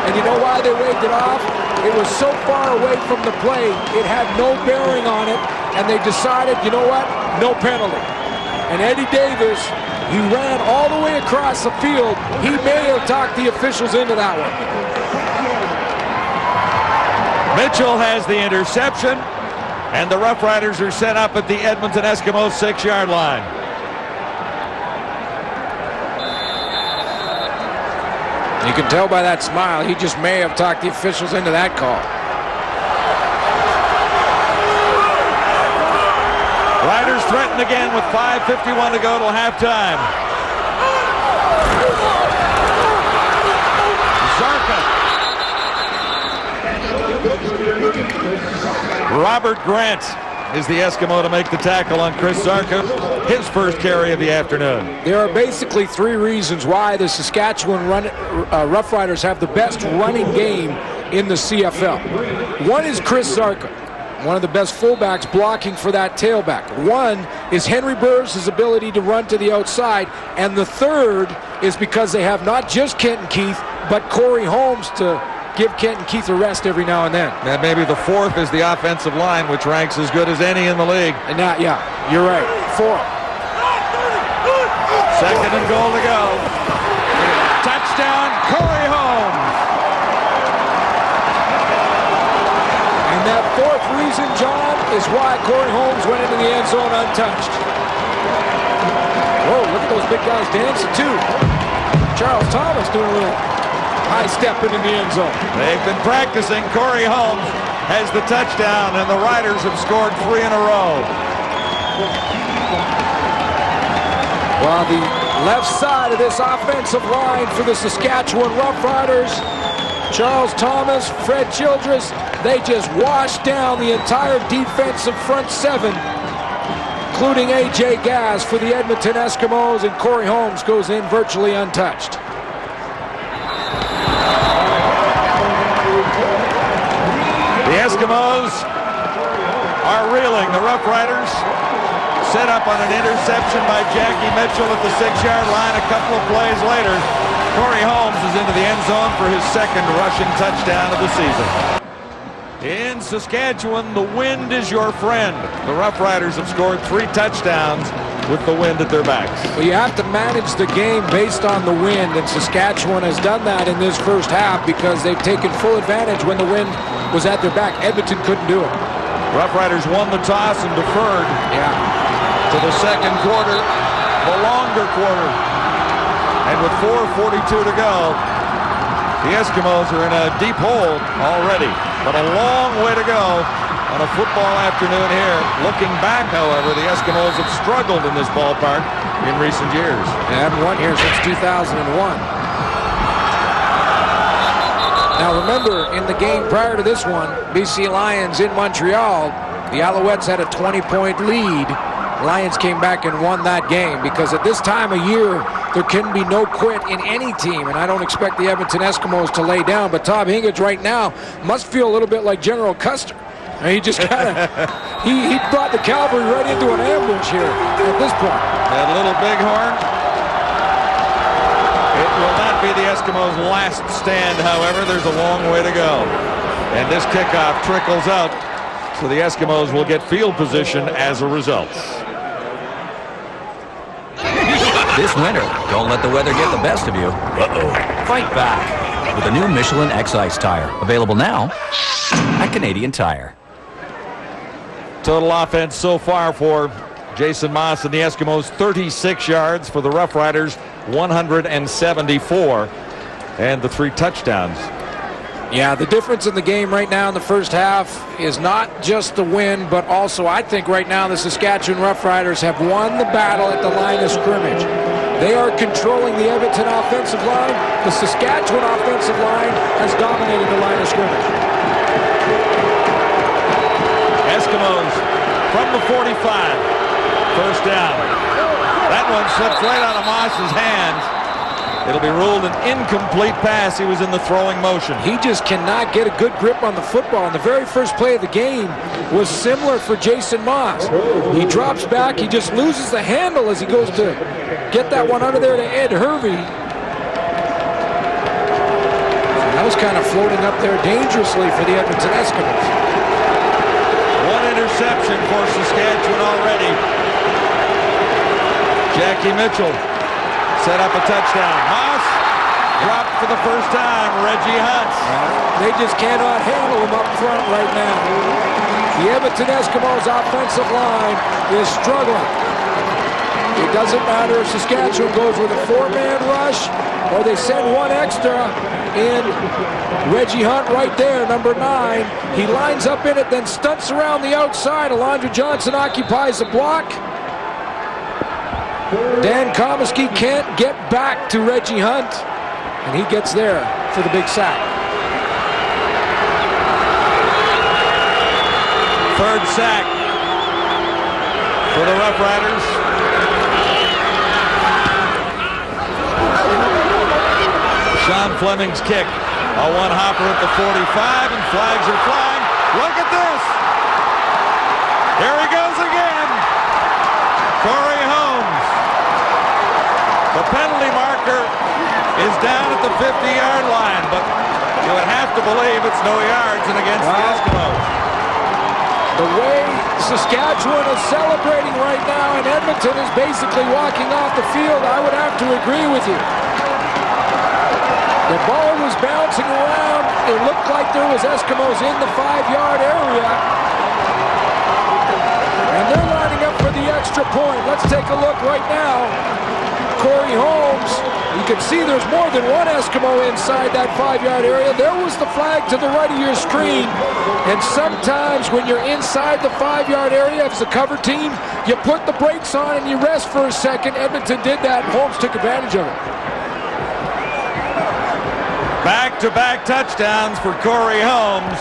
And you know why they waved it off? It was so far away from the play, it had no bearing on it, and they decided, you know what, no penalty. And Eddie Davis, he ran all the way across the field. He may have talked the officials into that one. Mitchell has the interception, and the Roughriders are set up at the Edmonton Eskimos 6-yard line. You can tell by that smile, he just may have talked the officials into that call. Riders threaten again with 5:51 to go till halftime. Zarka. Robert Grant is the Eskimo to make the tackle on Chris Zarka, his first carry of the afternoon. There are basically three reasons why the Saskatchewan Roughriders have the best running game in the CFL. One is Chris Zarka, one of the best fullbacks blocking for that tailback. One is Henry Burris' ability to run to the outside. And the third is because they have not just Kenton Keith, but Corey Holmes to give Kenton Keith a rest every now and then. And maybe the fourth is the offensive line, which ranks as good as any in the league. And now, yeah, you're right. Four. Second and goal to go. Touchdown, Corey Holmes. And that fourth reason, John, is why Corey Holmes went into the end zone untouched. Whoa, look at those big guys dancing, too. Charles Thomas doing a little high stepping in the end zone. They've been practicing. Corey Holmes has the touchdown, and the Riders have scored 3 in a row. While the left side of this offensive line for the Saskatchewan Roughriders, Charles Thomas, Fred Childress, they just washed down the entire defensive front seven, including A.J. Gass for the Edmonton Eskimos, and Corey Holmes goes in virtually untouched. The Eskimos are reeling. The Roughriders set up on an interception by Jackie Mitchell at the 6-yard line. A couple of plays later, Corey Holmes is into the end zone for his second rushing touchdown of the season. In Saskatchewan, the wind is your friend. The Roughriders have scored 3 touchdowns with the wind at their backs. Well, you have to manage the game based on the wind, and Saskatchewan has done that in this first half because they've taken full advantage when the wind was at their back. Edmonton couldn't do it. Roughriders won the toss and deferred to the second quarter, the longer quarter. And with 4:42 to go, the Eskimos are in a deep hole already, but a long way to go on a football afternoon here. Looking back, however, the Eskimos have struggled in this ballpark in recent years. They haven't won here since 2001. Now remember, in the game prior to this one, BC Lions in Montreal, the Alouettes had a 20-point lead. Lions came back and won that game because at this time of year, there can be no quit in any team, and I don't expect the Edmonton Eskimos to lay down. But Tom Hingage right now must feel a little bit like General Custer. I mean, he just kind of he brought the cavalry right into an ambush here at this point. That little bighorn. It will not be the Eskimos' last stand, however. There's a long way to go, and this kickoff trickles out, so the Eskimos will get field position as a result. This winter, don't let the weather get the best of you. Fight back with a new Michelin X Ice tire. Available now at Canadian Tire. Total offense so far for Jason Moss and the Eskimos, 36 yards. For the Roughriders, 174. And the 3 touchdowns. Yeah, the difference in the game right now in the first half is not just the win, but also I think right now the Saskatchewan Roughriders have won the battle at the line of scrimmage. They are controlling the Edmonton offensive line. The Saskatchewan offensive line has dominated the line of scrimmage. Eskimos from the 45. First down. That one slips right out of Moss's hands. It'll be ruled an incomplete pass. He was in the throwing motion. He just cannot get a good grip on the football. And the very first play of the game was similar for Jason Moss. He drops back. He just loses the handle as he goes to get that one under there to Ed Hervey. That was kind of floating up there dangerously for the Edmonton Eskimos. One interception for Saskatchewan already. Jackie Mitchell set up a touchdown. Moss dropped for the first time. Reggie Hunt. They just cannot handle him up front right now. The Edmonton Eskimos offensive line is struggling. It doesn't matter if Saskatchewan goes with a 4-man rush or they send one extra in. Reggie Hunt right there, number 9. He lines up in it, then stunts around the outside. Alondra Johnson occupies the block. Dan Comiskey can't get back to Reggie Hunt, and he gets there for the big sack. Third sack for the Roughriders. Sean Fleming's kick. A one-hopper at the 45, and flags are flying. Look at this. Here he goes again. Corey Holmes. The penalty marker is down at the 50-yard line, but you would have to believe it's no yards and against the Eskimos. The way Saskatchewan is celebrating right now and Edmonton is basically walking off the field, I would have to agree with you. The ball was bouncing around. It looked like there was Eskimos in the 5-yard area. And they're lining up for the extra point. Let's take a look right now. Corey Holmes, you can see there's more than one Eskimo inside that 5-yard area. There was the flag to the right of your screen. And sometimes when you're inside the 5-yard area, if it's a cover team, you put the brakes on and you rest for a second. Edmonton did that, and Holmes took advantage of it. Back-to-back touchdowns for Corey Holmes.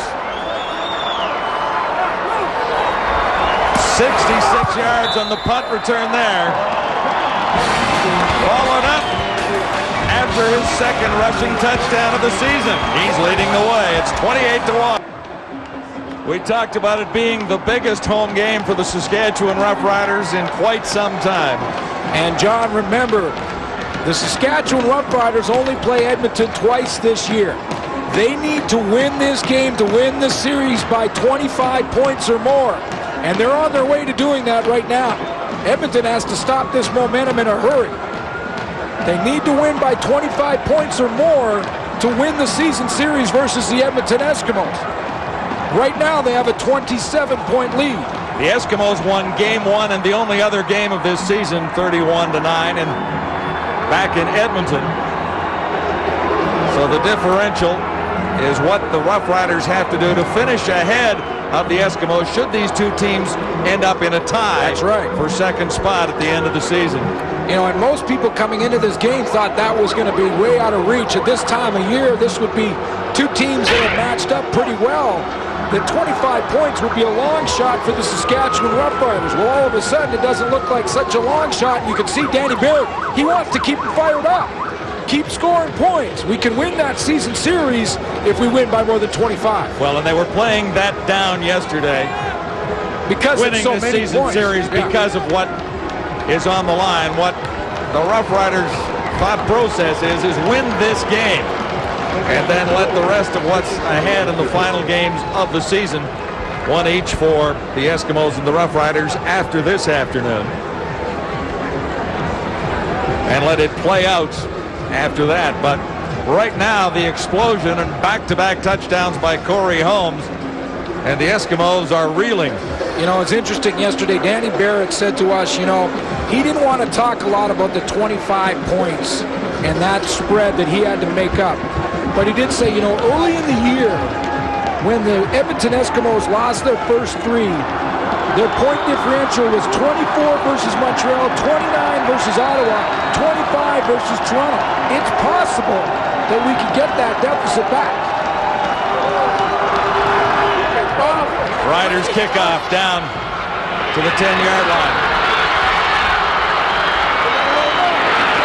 66 yards on the punt return there. Followed up after his second rushing touchdown of the season. He's leading the way. It's 28-1. We talked about it being the biggest home game for the Saskatchewan Roughriders in quite some time. And John, remember, the Saskatchewan Roughriders only play Edmonton twice this year. They need to win this game to win the series by 25 points or more. And they're on their way to doing that right now. Edmonton has to stop this momentum in a hurry. They need to win by 25 points or more to win the season series versus the Edmonton Eskimos. Right now, they have a 27-point lead. The Eskimos won game 1 and the only other game of this season, 31-9, and back in Edmonton. So the differential is what the Roughriders have to do to finish ahead of the Eskimos should these two teams end up in a tie. That's right. For second spot at the end of the season. You know, and most people coming into this game thought that was going to be way out of reach. At this time of year, this would be two teams that have matched up pretty well. That 25 points would be a long shot for the Saskatchewan Roughriders. Well, all of a sudden, it doesn't look like such a long shot. You can see Danny Barrett, he wants to keep them fired up. Keep scoring points. We can win that season series if we win by more than 25. Well, and they were playing that down yesterday. Because winning so the many season points. series because of what is on the line. What the Roughriders' thought process is win this game and then let the rest of what's ahead in the final games of the season, one each for the Eskimos and the Roughriders after this afternoon, and let it play out after that. But right now, the explosion and back-to-back touchdowns by Corey Holmes, and the Eskimos are reeling. You know, it's interesting. Yesterday, Danny Barrett said to us, you know, he didn't want to talk a lot about the 25 points and that spread that he had to make up. But he did say, you know, early in the year, when the Edmonton Eskimos lost their first 3, their point differential was 24 versus Montreal, 29 versus Ottawa, 25 versus Toronto. It's possible that we could get that deficit back. Riders kickoff down to the 10-yard line.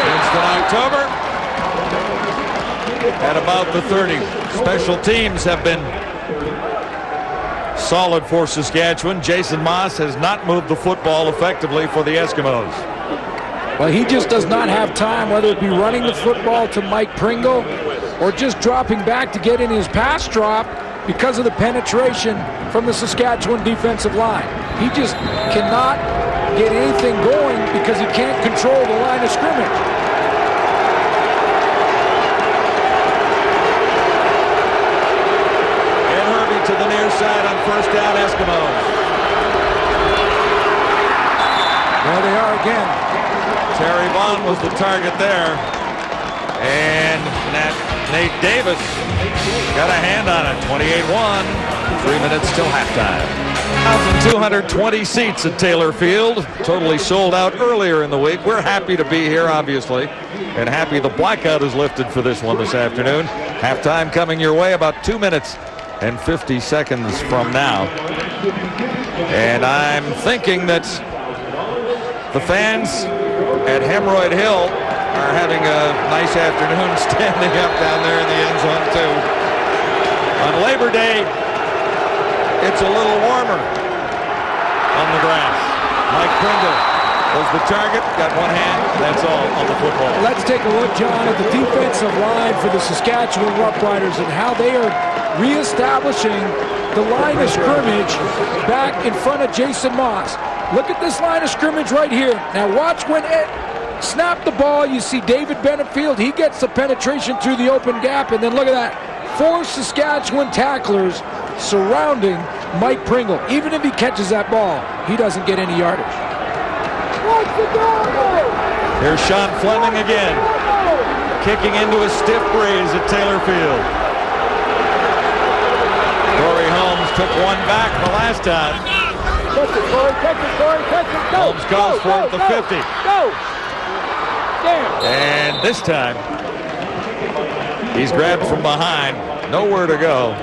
Winston October at about the 30. Special teams have been solid for Saskatchewan. Jason Moss has not moved the football effectively for the Eskimos. Well, he just does not have time, whether it be running the football to Mike Pringle or just dropping back to get in his pass drop because of the penetration from the Saskatchewan defensive line. He just cannot get anything going because he can't control the line of scrimmage. And Herbie to the near side on first down, Eskimos. There they are again. Terry Vaughn was the target there. And Nate Davis got a hand on it. 28-1. 3 minutes till halftime. 1,220 seats at Taylor Field. Totally sold out earlier in the week. We're happy to be here, obviously, and happy the blackout is lifted for this one this afternoon. Halftime coming your way about 2 minutes and 50 seconds from now. And I'm thinking that the fans at Hemorrhoid Hill are having a nice afternoon standing up down there in the end zone, too. On Labor Day, it's a little warmer on the grass. Mike Pringle was the target, got one hand, that's all on the football. Let's take a look, John, at the defensive line for the Saskatchewan Roughriders and how they are reestablishing the line of scrimmage back in front of Jason Moss. Look at this line of scrimmage right here. Now watch when Ed snap the ball, you see David Benefield, he gets the penetration through the open gap, and then look at that. 4 Saskatchewan tacklers surrounding Mike Pringle. Even if he catches that ball, he doesn't get any yardage. Here's Sean Fleming again, kicking into a stiff breeze at Taylor Field. Corey Holmes took one back the last time. Holmes calls for it at the 50. And this time, he's grabbed from behind. Nowhere to go.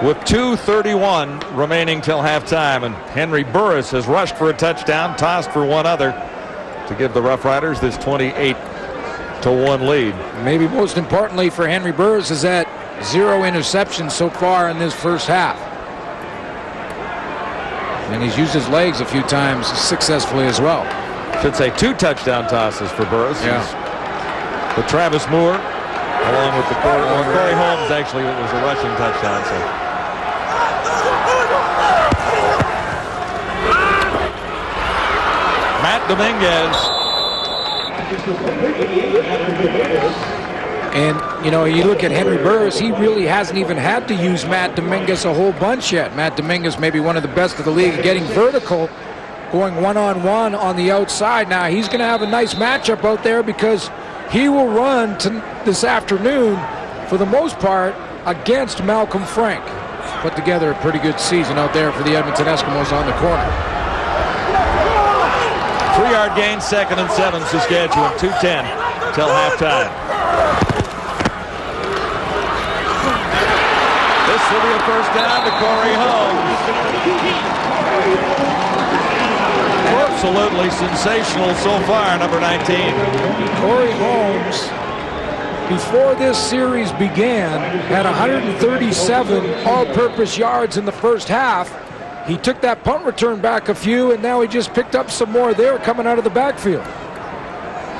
With 2:31 remaining till halftime, and Henry Burris has rushed for a touchdown, tossed for one other to give the Roughriders this 28-1 lead. Maybe most importantly for Henry Burris is that 0 interceptions so far in this first half. And he's used his legs a few times successfully as well. Should say 2 touchdown tosses for Burris. Yeah. But Travis Moore, along with the Corey Holmes, actually, it was a rushing touchdown. So. Matt Dominguez And, you know, you look at Henry Burris, he really hasn't even had to use Matt Dominguez a whole bunch yet. Matt Dominguez may be one of the best of the league at getting vertical, going one-on-one on the outside. Now, he's going to have a nice matchup out there because he will run this afternoon, for the most part, against Malcolm Frank. Put together a pretty good season out there for the Edmonton Eskimos on the corner. 3-yard gain, 2nd and 7, Saskatchewan, 2:10 till halftime. This will be a first down to Corey Holmes. Absolutely sensational so far, number 19. Corey Holmes, before this series began, had 137 all-purpose yards in the first half. He took that punt return back a few, and now he just picked up some more there coming out of the backfield.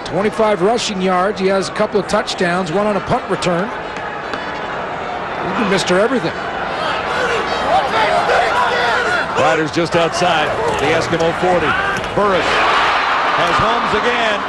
25 rushing yards. He has a couple of touchdowns, one on a punt return. He's Mr. Everything. Riders just outside the Eskimo 40. Burris has Holmes again,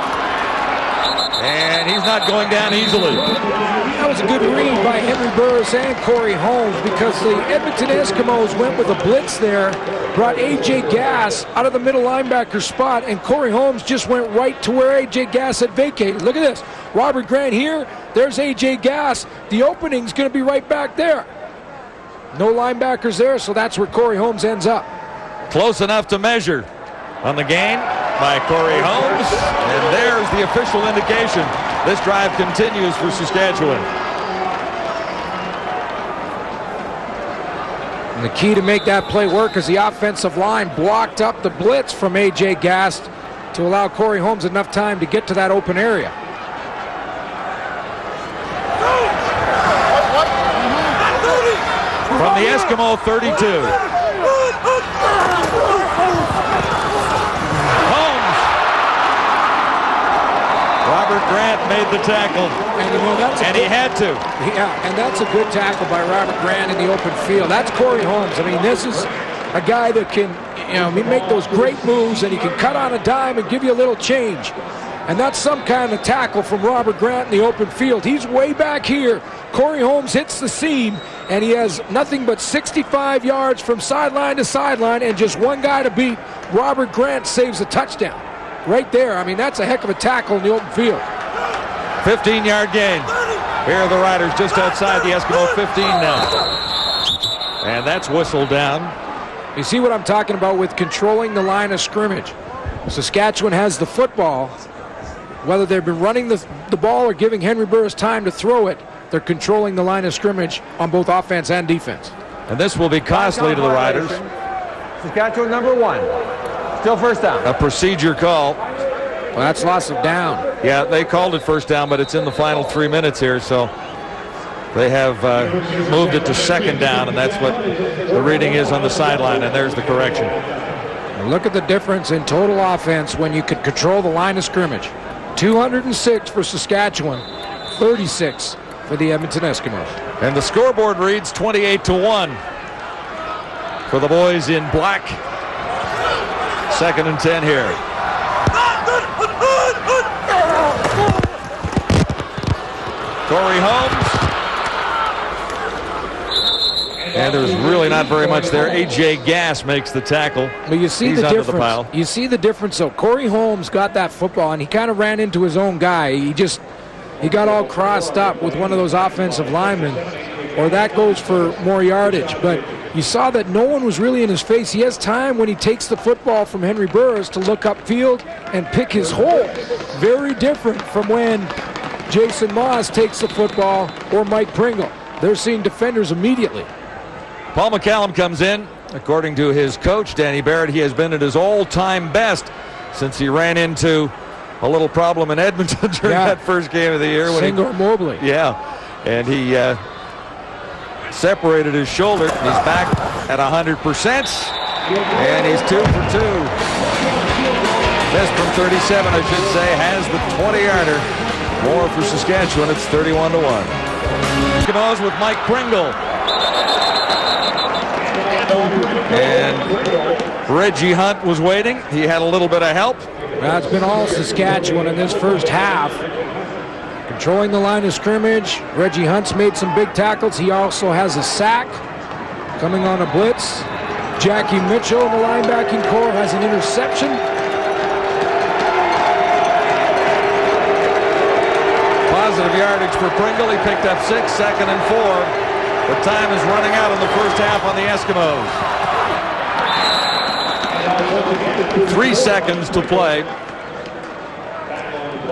and he's not going down easily. That was a good read by Henry Burris and Corey Holmes, because the Edmonton Eskimos went with a blitz there, brought A.J. Gass out of the middle linebacker spot, and Corey Holmes just went right to where A.J. Gass had vacated. Look at this. Robert Grant here. There's A.J. Gass. The opening's going to be right back there. No linebackers there, so that's where Corey Holmes ends up. Close enough to measure on the gain by Corey Holmes. And there's the official indication. This drive continues for Saskatchewan. And the key to make that play work is the offensive line blocked up the blitz from A.J. Gass to allow Corey Holmes enough time to get to that open area. From the Eskimo 32. Holmes. Robert Grant made the tackle. And, you know, and he had to. Yeah, and that's a good tackle by Robert Grant in the open field. That's Corey Holmes. I mean, this is a guy that can, you know, make those great moves, and he can cut on a dime and give you a little change. And that's some kind of tackle from Robert Grant in the open field. He's way back here. Corey Holmes hits the seam, and he has nothing but 65 yards from sideline to sideline, and just one guy to beat. Robert Grant saves a touchdown. Right there. I mean, that's a heck of a tackle in the open field. 15-yard gain. Here are the Riders just outside the Eskimo 15 now. And that's whistled down. You see what I'm talking about with controlling the line of scrimmage. Saskatchewan has the football. Whether they've been running the ball or giving Henry Burris time to throw it, they're controlling the line of scrimmage on both offense and defense. And this will be costly to the Riders. Saskatchewan number 1. Still first down. A procedure call. Well, that's loss of down. Yeah, they called it first down, but it's in the final 3 minutes here, so they have moved it to second down, and that's what the reading is on the sideline, and there's the correction. And look at the difference in total offense when you could control the line of scrimmage. 206 for Saskatchewan, 36 for the Edmonton Eskimos. And the scoreboard reads 28-1 for the boys in black. 2nd and 10 here. Corey Holmes. And there's really not very much there. A.J. Gass makes the tackle. But you see the difference. You see the difference. So Corey Holmes got that football, and he kind of ran into his own guy. He got all crossed up with one of those offensive linemen, or that goes for more yardage. But you saw that no one was really in his face. He has time when he takes the football from Henry Burris to look upfield and pick his hole. Very different from when Jason Moss takes the football or Mike Pringle. They're seeing defenders immediately. Paul McCallum comes in. According to his coach, Danny Barrett, he has been at his all-time best since he ran into a little problem in Edmonton during that first game of the year. Singor Mobley. Yeah, and he separated his shoulder. He's back at 100%, and he's 2 for 2. Missed from 37, I should say, has the 20-yarder. More for Saskatchewan. It's 31-1. Eskimos with Mike Pringle. And Reggie Hunt was waiting. He had a little bit of help. That's been all Saskatchewan in this first half. Patrolling the line of scrimmage. Reggie Hunt's made some big tackles. He also has a sack coming on a blitz. Jackie Mitchell in the linebacking core has an interception. Positive yardage for Pringle. He picked up 6, 2nd and 4. The time is running out in the first half on the Eskimos. 3 seconds to play.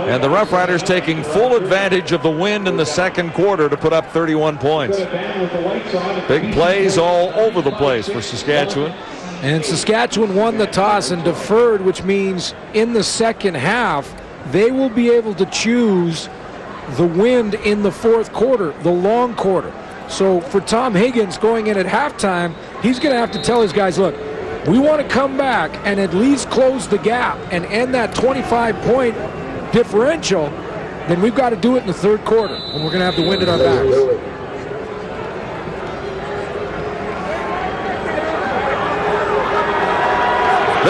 And the Roughriders taking full advantage of the wind in the second quarter to put up 31 points. Big plays all over the place for Saskatchewan. And Saskatchewan won the toss and deferred, which means in the second half, they will be able to choose the wind in the fourth quarter, the long quarter. So for Tom Higgins going in at halftime, he's going to have to tell his guys, look, we want to come back and at least close the gap and end that 25-point differential. Then we've got to do it in the third quarter, and we're going to have the wind at our backs.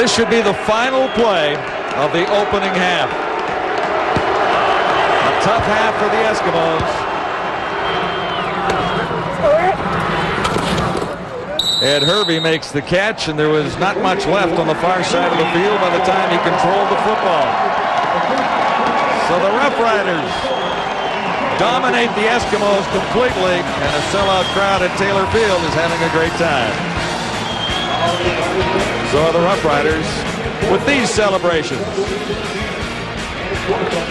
This should be the final play of the opening half. A tough half for the Eskimos. Ed Hervey makes the catch, and there was not much left on the far side of the field by the time he controlled the football. So the Roughriders dominate the Eskimos completely, and a sellout crowd at Taylor Field is having a great time. So are the Roughriders with these celebrations.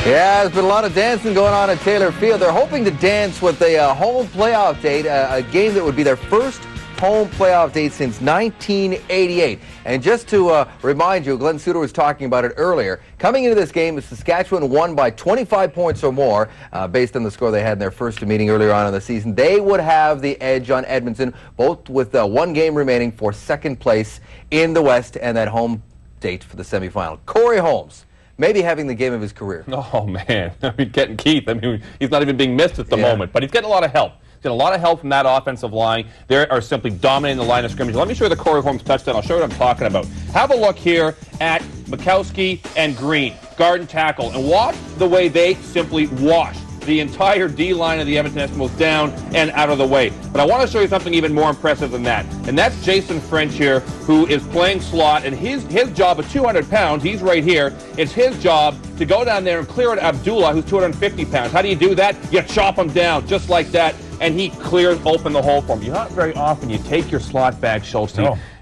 Yeah, there's been a lot of dancing going on at Taylor Field. They're hoping to dance with a home playoff date, a game that would be their first home playoff date since 1988. And just to remind you, Glenn Suter was talking about it earlier. Coming into this game, Saskatchewan won by 25 points or more, based on the score they had in their first meeting earlier on in the season. They would have the edge on Edmonton, both with one game remaining for second place in the West and that home date for the semifinal. Corey Holmes, maybe having the game of his career. Oh, man. I mean, getting Keith. I mean, he's not even being missed at the moment, but he's getting a lot of help. Getting a lot of help from that offensive line. They are simply dominating the line of scrimmage. Let me show you the Corey Holmes touchdown. I'll show you what I'm talking about. Have a look here at Mikowski and Green, guard and tackle, and watch the way they simply wash the entire D-line of the Edmonton Eskimos down and out of the way. But I want to show you something even more impressive than that, and that's Jason French here, who is playing slot, and his job at 200 pounds, he's right here, it's his job to go down there and clear it Abdullah, who's 250 pounds. How do you do that? You chop him down just like that, and he clears open the hole for him. Not very often you take your slot back, Schultz,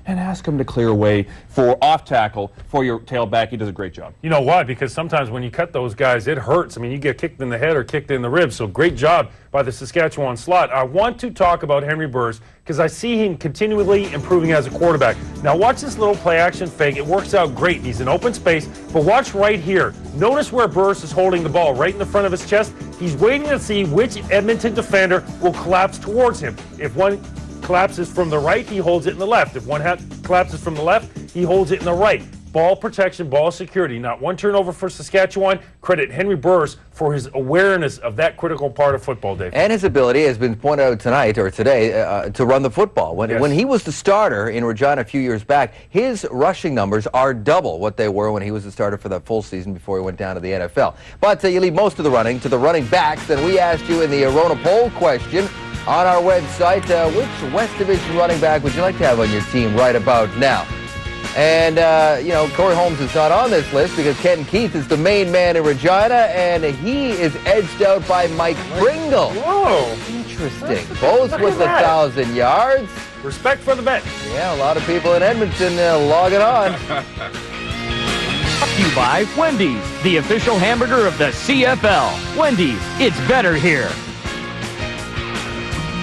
and ask him to clear away for off tackle for your tailback. He does a great job. You know why? Because sometimes when you cut those guys, it hurts. I mean, you get kicked in the head or kicked in the ribs. So great job by the Saskatchewan slot. I want to talk about Henry Burris because I see him continually improving as a quarterback. Now watch this little play action fake. It works out great. He's in open space, but watch right here. Notice where Burris is holding the ball, right in the front of his chest. He's waiting to see which Edmonton defender will collapse towards him. If one collapses from the right, he holds it in the left. If one collapses from the left, he holds it in the right. Ball protection, ball security. Not one turnover for Saskatchewan. Credit Henry Burris for his awareness of that critical part of football, Dave. And his ability has been pointed out tonight or today to run the football. When he was the starter in Regina a few years back, his rushing numbers are double what they were when he was the starter for that full season before he went down to the NFL. But you leave most of the running to the running backs. And we asked you in the Arona poll question on our website, which West Division running back would you like to have on your team right about now? And, Corey Holmes is not on this list because Ken Keith is the main man in Regina, and he is edged out by Mike Pringle. Whoa. Interesting. Both with 1,000 yards. Respect for the bet. Yeah, a lot of people in Edmonton logging on. Brought to you by Wendy's, the official hamburger of the CFL. Wendy's, it's better here.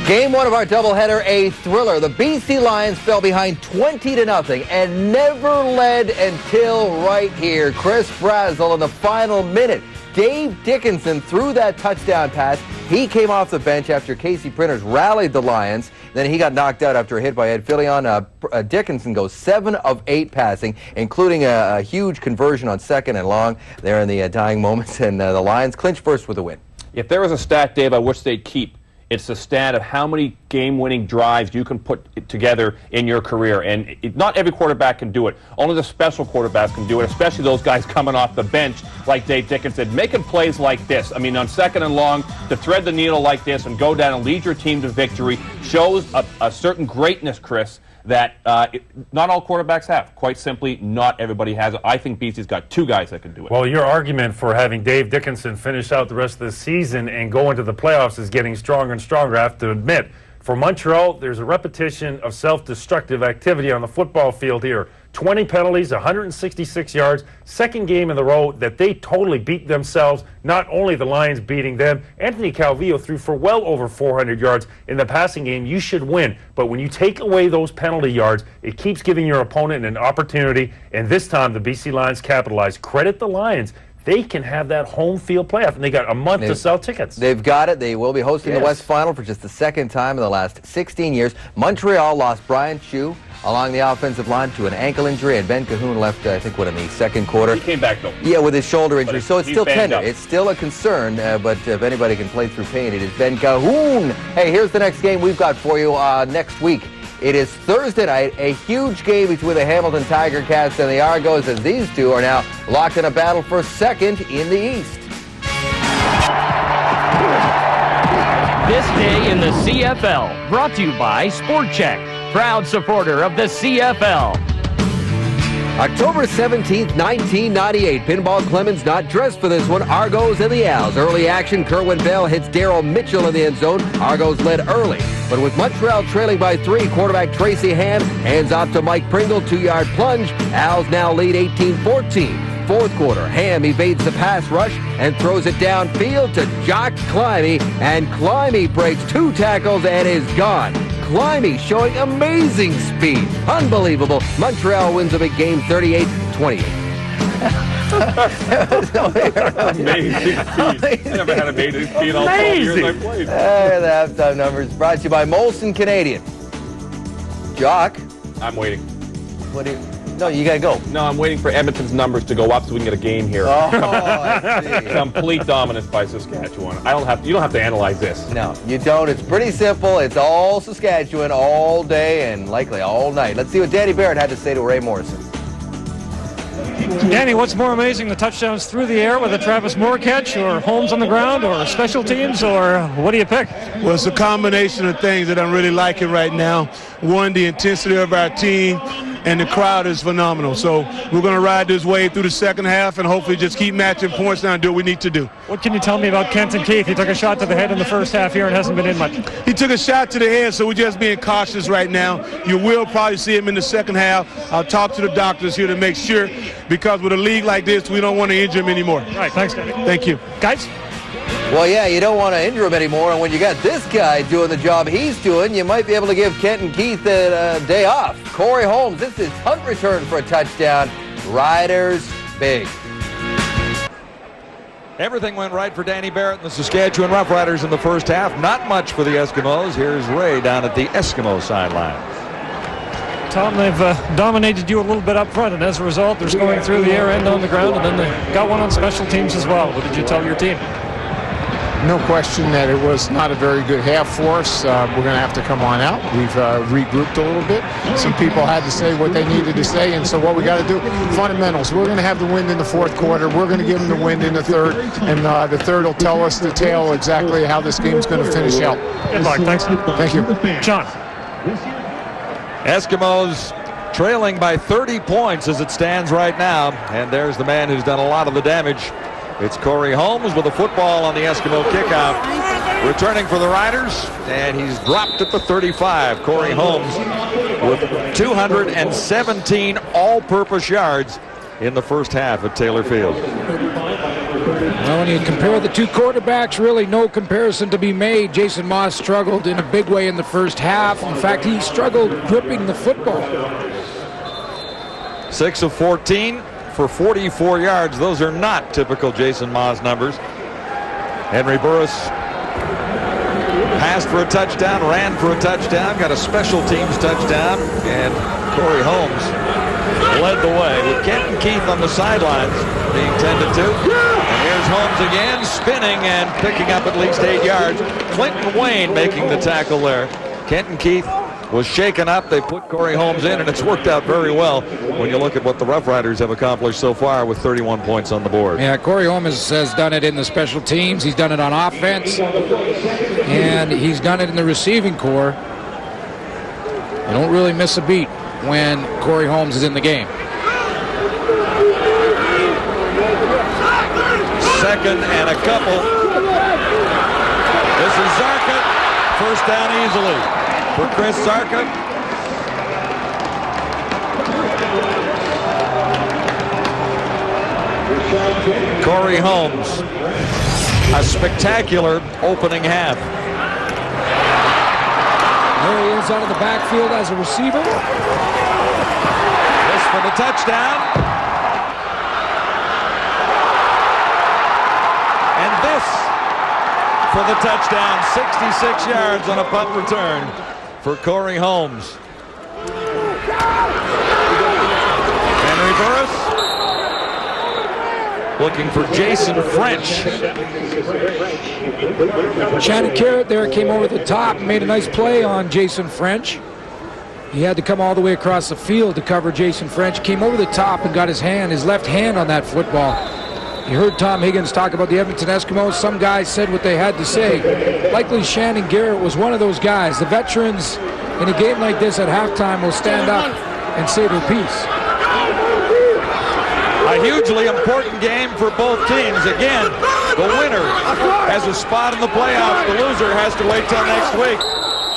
Game one of our doubleheader, a thriller. The BC Lions fell behind 20-0 and never led until right here. Chris Brazel in the final minute. Dave Dickinson threw that touchdown pass. He came off the bench after Casey Printers rallied the Lions. Then he got knocked out after a hit by Ed Fillion. Dickinson goes 7 of 8 passing, including a huge conversion on second and long there in the dying moments. And the Lions clinch first with a win. If there was a stat, Dave, I wish they'd keep It's the stat of how many game-winning drives you can put together in your career. And not every quarterback can do it. Only the special quarterbacks can do it, especially those guys coming off the bench like Dave Dickinson, making plays like this. I mean, on 2nd and long, to thread the needle like this and go down and lead your team to victory shows a certain greatness, Chris, that not all quarterbacks have. Quite simply, not everybody has it. I think BC's got 2 guys that can do it. Well, your argument for having Dave Dickinson finish out the rest of the season and go into the playoffs is getting stronger and stronger, I have to admit. For Montreal, there's a repetition of self-destructive activity on the football field here. 20 penalties, 166 yards, second game in the row that they totally beat themselves. Not only the Lions beating them, Anthony Calvillo threw for well over 400 yards in the passing game. You should win. But when you take away those penalty yards, it keeps giving your opponent an opportunity. And this time, the BC Lions capitalized. Credit the Lions. They can have that home field playoff, and they got a month to sell tickets. They've got it. They will be hosting the West Final for just the 2nd time in the last 16 years. Montreal lost Brian Chu along the offensive line to an ankle injury, and Ben Cahoon left, I think, in the 2nd quarter. He came back, though. Yeah, with his shoulder injury. So it's still tender. Up. It's still a concern, but if anybody can play through pain, it is Ben Cahoon. Hey, here's the next game we've got for you next week. It is Thursday night, a huge game between the Hamilton Tiger Cats and the Argos, as these two are now locked in a battle for 2nd in the East. This day in the CFL, brought to you by Sport Check, proud supporter of the CFL. October 17th, 1998. Pinball Clemens not dressed for this one. Argos and the Owls. Early action. Kerwin Bell hits Darryl Mitchell in the end zone. Argos led early. But with Montreal trailing by 3, quarterback Tracy Ham hands off to Mike Pringle. 2-yard plunge. Owls now lead 18-14. 4th quarter. Ham evades the pass rush and throws it downfield to Jock Climby. And Climby breaks 2 tackles and is gone. Climby showing amazing speed. Unbelievable. Montreal wins a big game 38-28. Amazing speed. I never had amazing speed all 12 years I played. The halftime numbers brought to you by Molson Canadian. Jock. I'm waiting. What do you... No, you gotta go. No, I'm waiting for Edmonton's numbers to go up so we can get a game here. Oh, I see. Complete dominance by Saskatchewan. You don't have to analyze this. No, you don't. It's pretty simple. It's all Saskatchewan all day and likely all night. Let's see what Danny Barrett had to say to Ray Morrison. Danny, what's more amazing, the touchdowns through the air with a Travis Moore catch, or Holmes on the ground, or special teams, or what do you pick? Well, it's a combination of things that I'm really liking right now. One, the intensity of our team, and the crowd is phenomenal. So we're going to ride this wave through the second half and hopefully just keep matching points now and do what we need to do. What can you tell me about Kenton Keith? He took a shot to the head in the first half here and hasn't been in much. He took a shot to the head, so we're just being cautious right now. You will probably see him in the second half. I'll talk to the doctors here to make sure, because with a league like this, we don't want to injure him anymore. All right, thanks, Danny. Thank you. Guys? Well, yeah, you don't want to injure him anymore, and when you got this guy doing the job he's doing, you might be able to give Kenton Keith a day off. Corey Holmes, this is punt return for a touchdown. Riders big. Everything went right for Danny Barrett and the Saskatchewan Roughriders in the first half. Not much for the Eskimos. Here's Ray down at the Eskimo sideline. Tom, they've dominated you a little bit up front, and as a result, they're scoring through the air and on the ground, and then they got one on special teams as well. What did you tell your team? No question that it was not a very good half for us. We're going to have to come on out. We've regrouped a little bit. Some people had to say what they needed to say, and so what we got to do, fundamentals. We're going to have the wind in the 4th quarter. We're going to give them the wind in the 3rd, and the 3rd will tell us the tale exactly how this game's going to finish out. Good luck. Thanks. Thank you. John. Eskimos trailing by 30 points as it stands right now, and there's the man who's done a lot of the damage. It's Corey Holmes with a football on the Eskimo kickoff. Returning for the Riders, and he's dropped at the 35. Corey Holmes with 217 all-purpose yards in the first half at Taylor Field. Well, when you compare the two quarterbacks, really no comparison to be made. Jason Moss struggled in a big way in the first half. In fact, he struggled gripping the football. 6 of 14 for 44 yards. Those are not typical Jason Moss numbers. Henry Burris passed for a touchdown, ran for a touchdown, got a special teams touchdown, and Corey Holmes led the way with Kenton Keith on the sidelines being tended to. And here's Holmes again, spinning and picking up at least 8 yards. Clinton Wayne making the tackle there. Kenton Keith was shaken up. They put Corey Holmes in, and it's worked out very well when you look at what the Roughriders have accomplished so far with 31 points on the board. Yeah, Corey Holmes has done it in the special teams. He's done it on offense, and he's done it in the receiving corps. You don't really miss a beat when Corey Holmes is in the game. Second and a couple. This is Zarka. First down easily for Chris Zarka. Corey Holmes. A spectacular opening half. There he is out of the backfield as a receiver. This for the touchdown. And this for the touchdown. 66 yards on a punt return for Corey Holmes. Henry Burris looking for Jason French. Shannon Garrett there came over the top and made a nice play on Jason French. He had to come all the way across the field to cover Jason French. Came over the top and got his left hand on that football. You heard Tom Higgins talk about the Edmonton Eskimos. Some guys said what they had to say. Likely Shannon Garrett was one of those guys. The veterans in a game like this at halftime will stand up and say their piece. A hugely important game for both teams. Again, the winner has a spot in the playoffs. The loser has to wait till next week.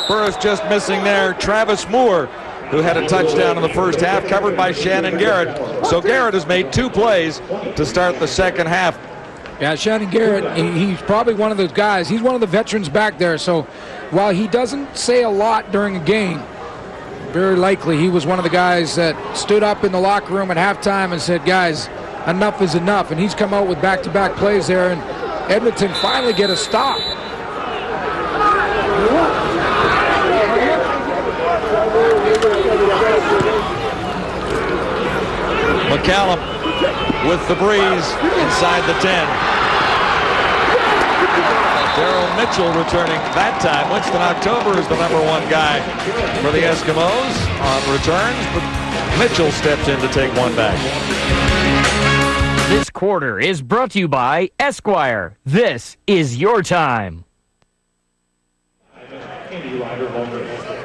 Burris just missing there. Travis Moore, who had a touchdown in the first half, covered by Shannon Garrett. So Garrett has made 2 plays to start the second half. Yeah, Shannon Garrett, he's probably one of those guys. He's one of the veterans back there. So while he doesn't say a lot during a game, very likely he was one of the guys that stood up in the locker room at halftime and said, guys, enough is enough. And he's come out with back-to-back plays there, and Edmonton finally get a stop. McCallum with the breeze inside the 10. Daryl Mitchell returning that time. Winston October is the #1 guy for the Eskimos on returns, but Mitchell steps in to take one back. This quarter is brought to you by Esquire. This is your time.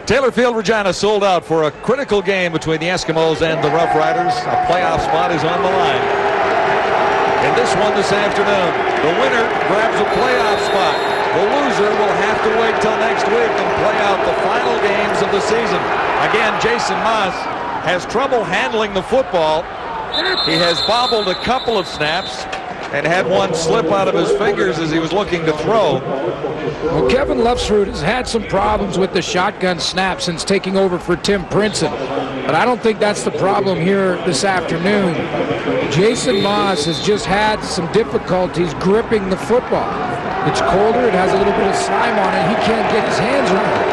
Taylor Field Regina sold out for a critical game between the Eskimos and the Roughriders. A playoff spot is on the line. In this one this afternoon, the winner grabs a playoff spot. The loser will have to wait till next week and play out the final games of the season. Again, Jason Moss has trouble handling the football. He has bobbled a couple of snaps and had one slip out of his fingers as he was looking to throw. Well, Kevin Roughriders has had some problems with the shotgun snap since taking over for Tim Princeton, but I don't think that's the problem here this afternoon. Jason Moss has just had some difficulties gripping the football. It's colder, it has a little bit of slime on it, he can't get his hands around it.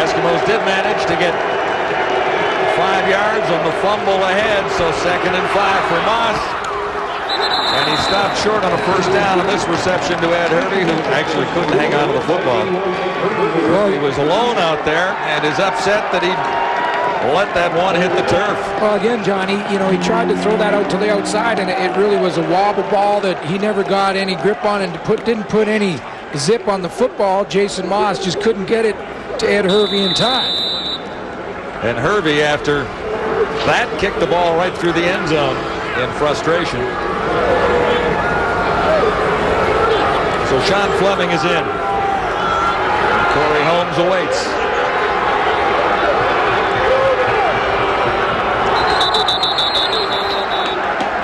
Eskimos did manage to get 5 yards on the fumble ahead, so 2nd and 5 for Moss. And he stopped short on a first down on this reception to Ed Hervey, who actually couldn't hang on to the football. Well, he was alone out there and is upset that he let that one hit the turf. Well, again, Johnny, he tried to throw that out to the outside, and it really was a wobble ball that he never got any grip on and didn't put any zip on the football. Jason Moss just couldn't get it to Ed Hervey in time. And Hervey, after that, kicked the ball right through the end zone in frustration. So Sean Fleming is in. Corey Holmes awaits.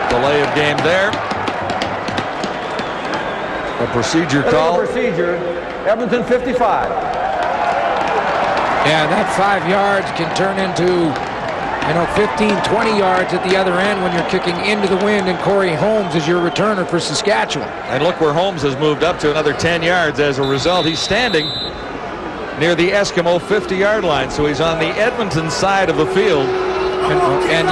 Delay of game there. A procedure call. Procedure, Edmonton 55. Yeah, that 5 yards can turn into 15, 20 yards at the other end when you're kicking into the wind, and Corey Holmes is your returner for Saskatchewan. And look where Holmes has moved up to another 10 yards as a result. He's standing near the Eskimo 50-yard line, so he's on the Edmonton side of the field. And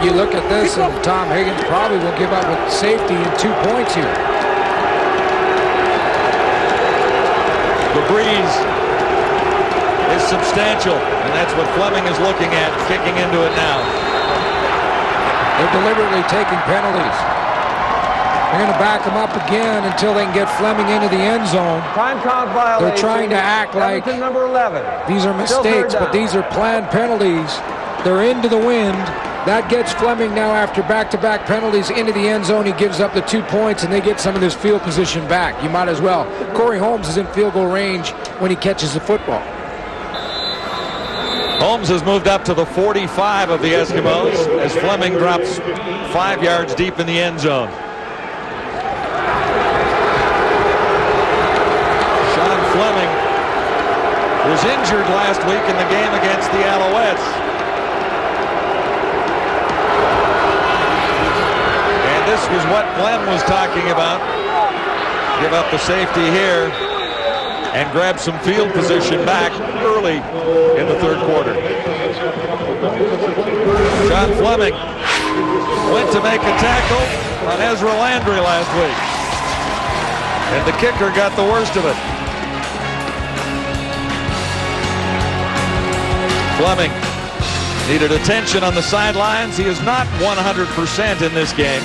you look at this, and Tom Higgins probably will give up with safety and 2 points here. The breeze is substantial, and that's what Fleming is looking at, kicking into it now. They're deliberately taking penalties. They're going to back them up again until they can get Fleming into the end zone. Time count violation. They're trying to act like number 11. These are mistakes, but these are planned penalties. They're into the wind. That gets Fleming now after back-to-back penalties into the end zone. He gives up the 2 points, and they get some of this field position back. You might as well. Corey Holmes is in field goal range when he catches the football. Holmes has moved up to the 45 of the Eskimos as Fleming drops 5 yards deep in the end zone. Sean Fleming was injured last week in the game against the Alouettes. And this was what Glenn was talking about. Give up the safety here and grab some field position back early in the third quarter. John Fleming went to make a tackle on Ezra Landry last week, and the kicker got the worst of it. Fleming needed attention on the sidelines. He is not 100% in this game,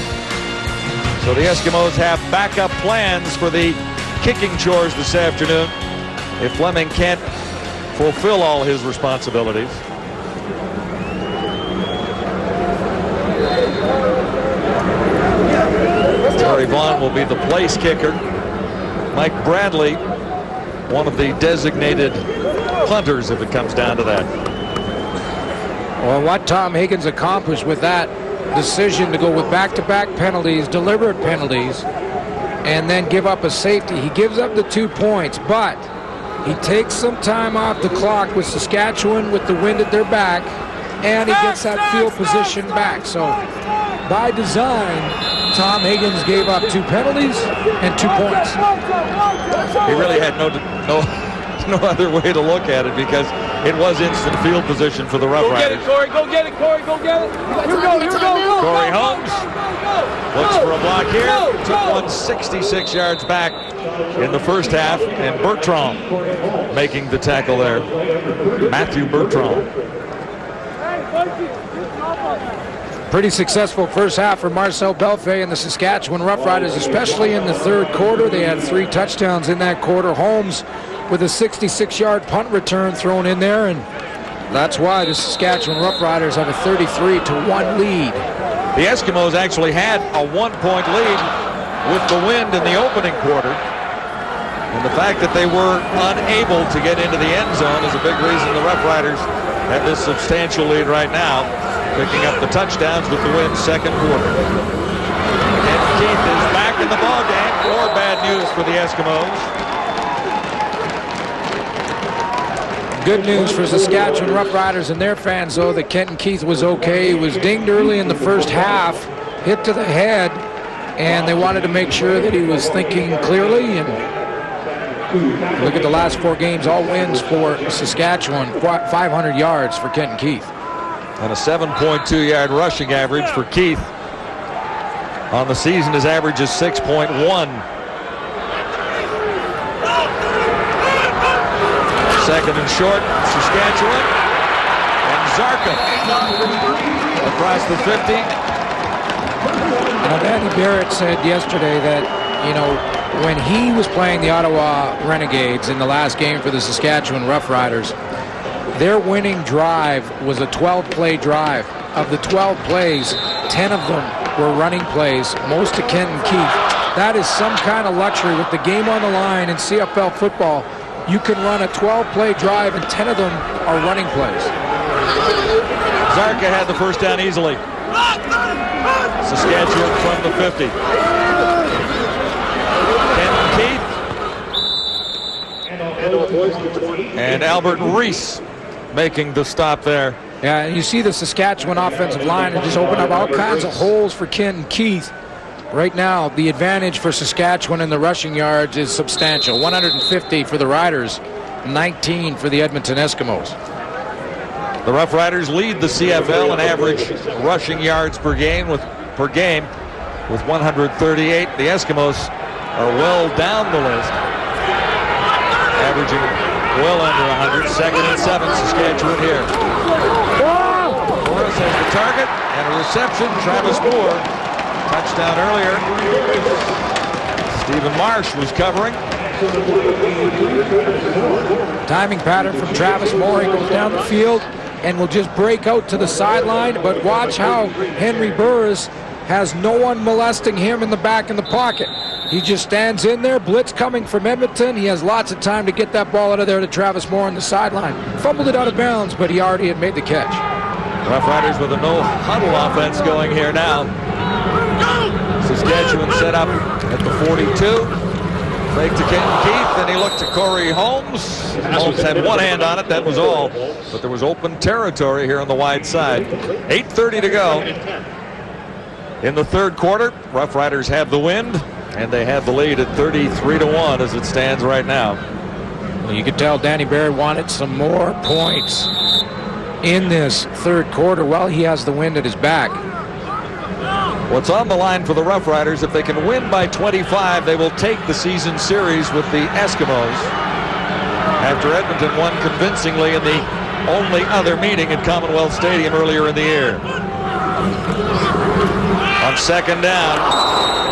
so the Eskimos have backup plans for the kicking chores this afternoon if Fleming can't fulfill all his responsibilities. Terry Vaughn will be the place kicker. Mike Bradley, one of the designated punters if it comes down to that. Well, what Tom Higgins accomplished with that decision to go with back-to-back penalties, deliberate penalties, and then give up a safety. He gives up the 2 points, but he takes some time off the clock with Saskatchewan with the wind at their back, and he gets that field position back. So by design, Tom Higgins gave up 2 penalties and 2 points. He really had no other way to look at it because it was instant field position for the Roughriders. Go get it, Corey. Go get it, Corey. Go get it. Here we go. Here we go. Corey Holmes looks for a block here. Took one 66 yards back in the first half, and Bertrand making the tackle there. Matthew Bertrand. Pretty successful first half for Marcel Belfay and the Saskatchewan Roughriders, especially in the third quarter. They had 3 touchdowns in that quarter. Holmes with a 66-yard punt return thrown in there, and that's why the Saskatchewan Roughriders have a 33-1 lead. The Eskimos actually had a 1-point lead with the wind in the opening quarter, and the fact that they were unable to get into the end zone is a big reason the Roughriders have this substantial lead right now, picking up the touchdowns with the win second quarter. Ken Keith is back in the ballgame. More bad news for the Eskimos. Good news for Saskatchewan Roughriders and their fans, though, that Kenton Keith was okay. He was dinged early in the first half, hit to the head, and they wanted to make sure that he was thinking clearly. And look at the last 4 games, all wins for Saskatchewan, 500 yards for Kenton Keith. And a 7.2-yard rushing average for Keith. On the season, his average is 6.1. Second and short, Saskatchewan, and Zarka across the 50. Now, Matthew Barrett said yesterday that, you know, when he was playing the Ottawa Renegades in the last game for the Saskatchewan Roughriders, their winning drive was a 12-play drive. Of the 12 plays, 10 of them were running plays, most to Kenton Keith. That is some kind of luxury with the game on the line in CFL football. You can run a 12-play drive, and 10 of them are running plays. Zarka had the first down easily. Saskatchewan from the 50. Kenton Keith and Albert Reese making the stop there. Yeah, and you see the Saskatchewan offensive line and just open up all kinds of holes for Kenton Keith. Right now, the advantage for Saskatchewan in the rushing yards is substantial. 150 for the Riders, 19 for the Edmonton Eskimos. The Rough Riders lead the CFL in average rushing yards per game with 138. The Eskimos are well down the list, averaging well under 100. 2nd and 7, Saskatchewan here. Morris has the target and a reception. Travis Moore, touchdown earlier. Stephen Marsh was covering. Timing pattern from Travis Moore. He goes down the field and will just break out to the sideline. But watch how Henry Burris has no one molesting him in the back in the pocket. He just stands in there, blitz coming from Edmonton. He has lots of time to get that ball out of there to Travis Moore on the sideline. Fumbled it out of bounds, but he already had made the catch. Rough Riders with a no-huddle offense going here now. Saskatchewan set up at the 42. Fake to Kenton Keith, and he looked to Corey Holmes. Holmes had one hand on it, that was all. But there was open territory here on the wide side. 8:30 to go. In the third quarter, Rough Riders have the wind, and they have the lead at 33-1 as it stands right now. Well, you could tell Danny Barry wanted some more points in this third quarter while he has the wind at his back. What's on the line for the Rough Riders? If they can win by 25, they will take the season series with the Eskimos. After Edmonton won convincingly in the only other meeting at Commonwealth Stadium earlier in the year. On 2nd down,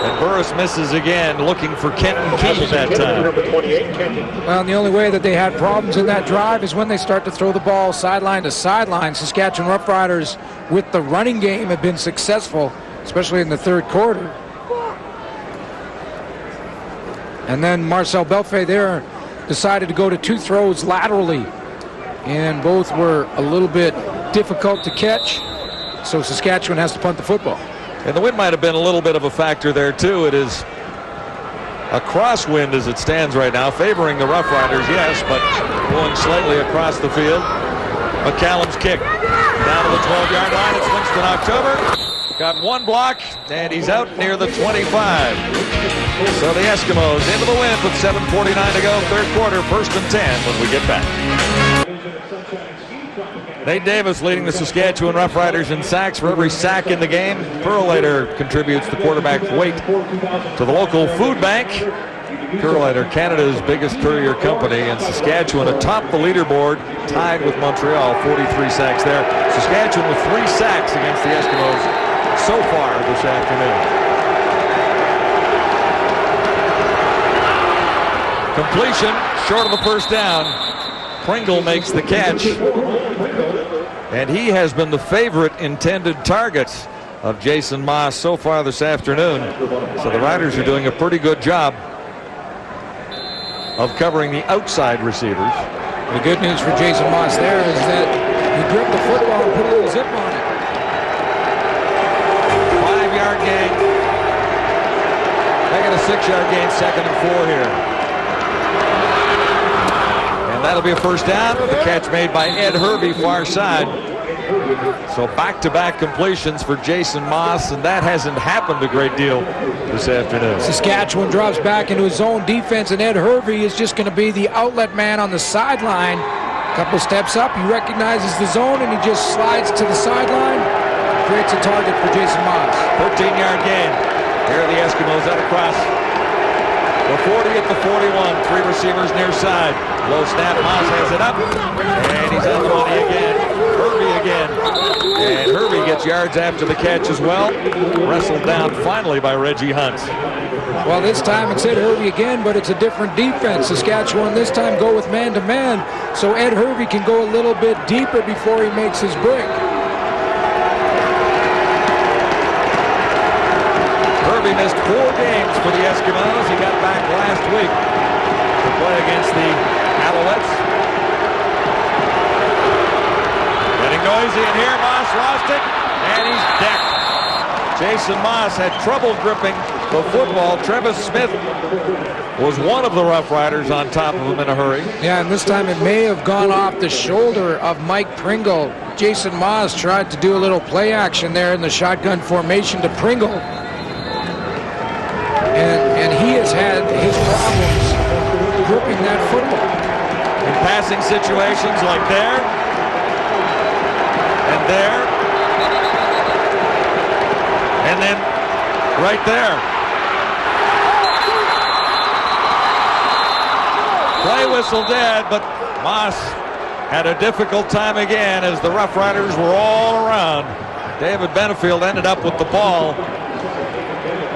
and Burris misses again, looking for Kenton Keith that time. Well, the only way that they had problems in that drive is when they start to throw the ball sideline to sideline. Saskatchewan Rough Riders with the running game have been successful, especially in the third quarter. And then Marcel Belfait there decided to go to 2 throws laterally, and both were a little bit difficult to catch, so Saskatchewan has to punt the football. And the wind might have been a little bit of a factor there too. It is a crosswind as it stands right now, favoring the Rough Riders, yes, but blowing slightly across the field. McCallum's kick down to the 12-yard line. It's Winston October. Got one block, and he's out near the 25. So the Eskimos into the wind with 7:49 to go, third quarter, 1st and 10 when we get back. Nate Davis leading the Saskatchewan Rough Riders in sacks. For every sack in the game, Perlator contributes the quarterback's weight to the local food bank. Perlator, Canada's biggest courier company, and Saskatchewan atop the leaderboard, tied with Montreal, 43 sacks there. Saskatchewan with 3 sacks against the Eskimos so far this afternoon. Completion short of the first down. Pringle makes the catch, and he has been the favorite intended target of Jason Moss so far this afternoon. So the Riders are doing a pretty good job of covering the outside receivers. The good news for Jason Moss there is that he gripped the football and put a little zip on it. 5-yard gain. Making a 6-yard gain, 2nd and 4 here. And that'll be a first down. The catch made by Ed Hervey, far side. So back-to-back completions for Jason Moss, and that hasn't happened a great deal this afternoon. Saskatchewan drops back into his zone defense, and Ed Hervey is just going to be the outlet man on the sideline. Couple steps up, he recognizes the zone, and he just slides to the sideline. Creates a target for Jason Moss. 13-yard gain. Here are the Eskimos out across the 40 at the 41. 3 receivers near side. Low snap, Moss has it up, and he's on the money again. Hervey again. And Hervey gets yards after the catch as well. Wrestled down finally by Reggie Hunt. Well, this time it's Ed Hervey again, but it's a different defense. Saskatchewan this time go with man-to-man, so Ed Hervey can go a little bit deeper before he makes his break. Hervey missed 4 games for the Eskimos. He got back last week to play against the Alouettes. Getting noisy in here. Moss lost it, and he's decked. Jason Moss had trouble gripping the football. Travis Smith was one of the Rough Riders on top of him in a hurry. Yeah, and this time it may have gone off the shoulder of Mike Pringle. Jason Moss tried to do a little play action there in the shotgun formation to Pringle. And he has had his problems gripping that football. In passing situations like there, there. And then right there. Play whistle dead, but Moss had a difficult time again as the Roughriders were all around. David Benefield ended up with the ball.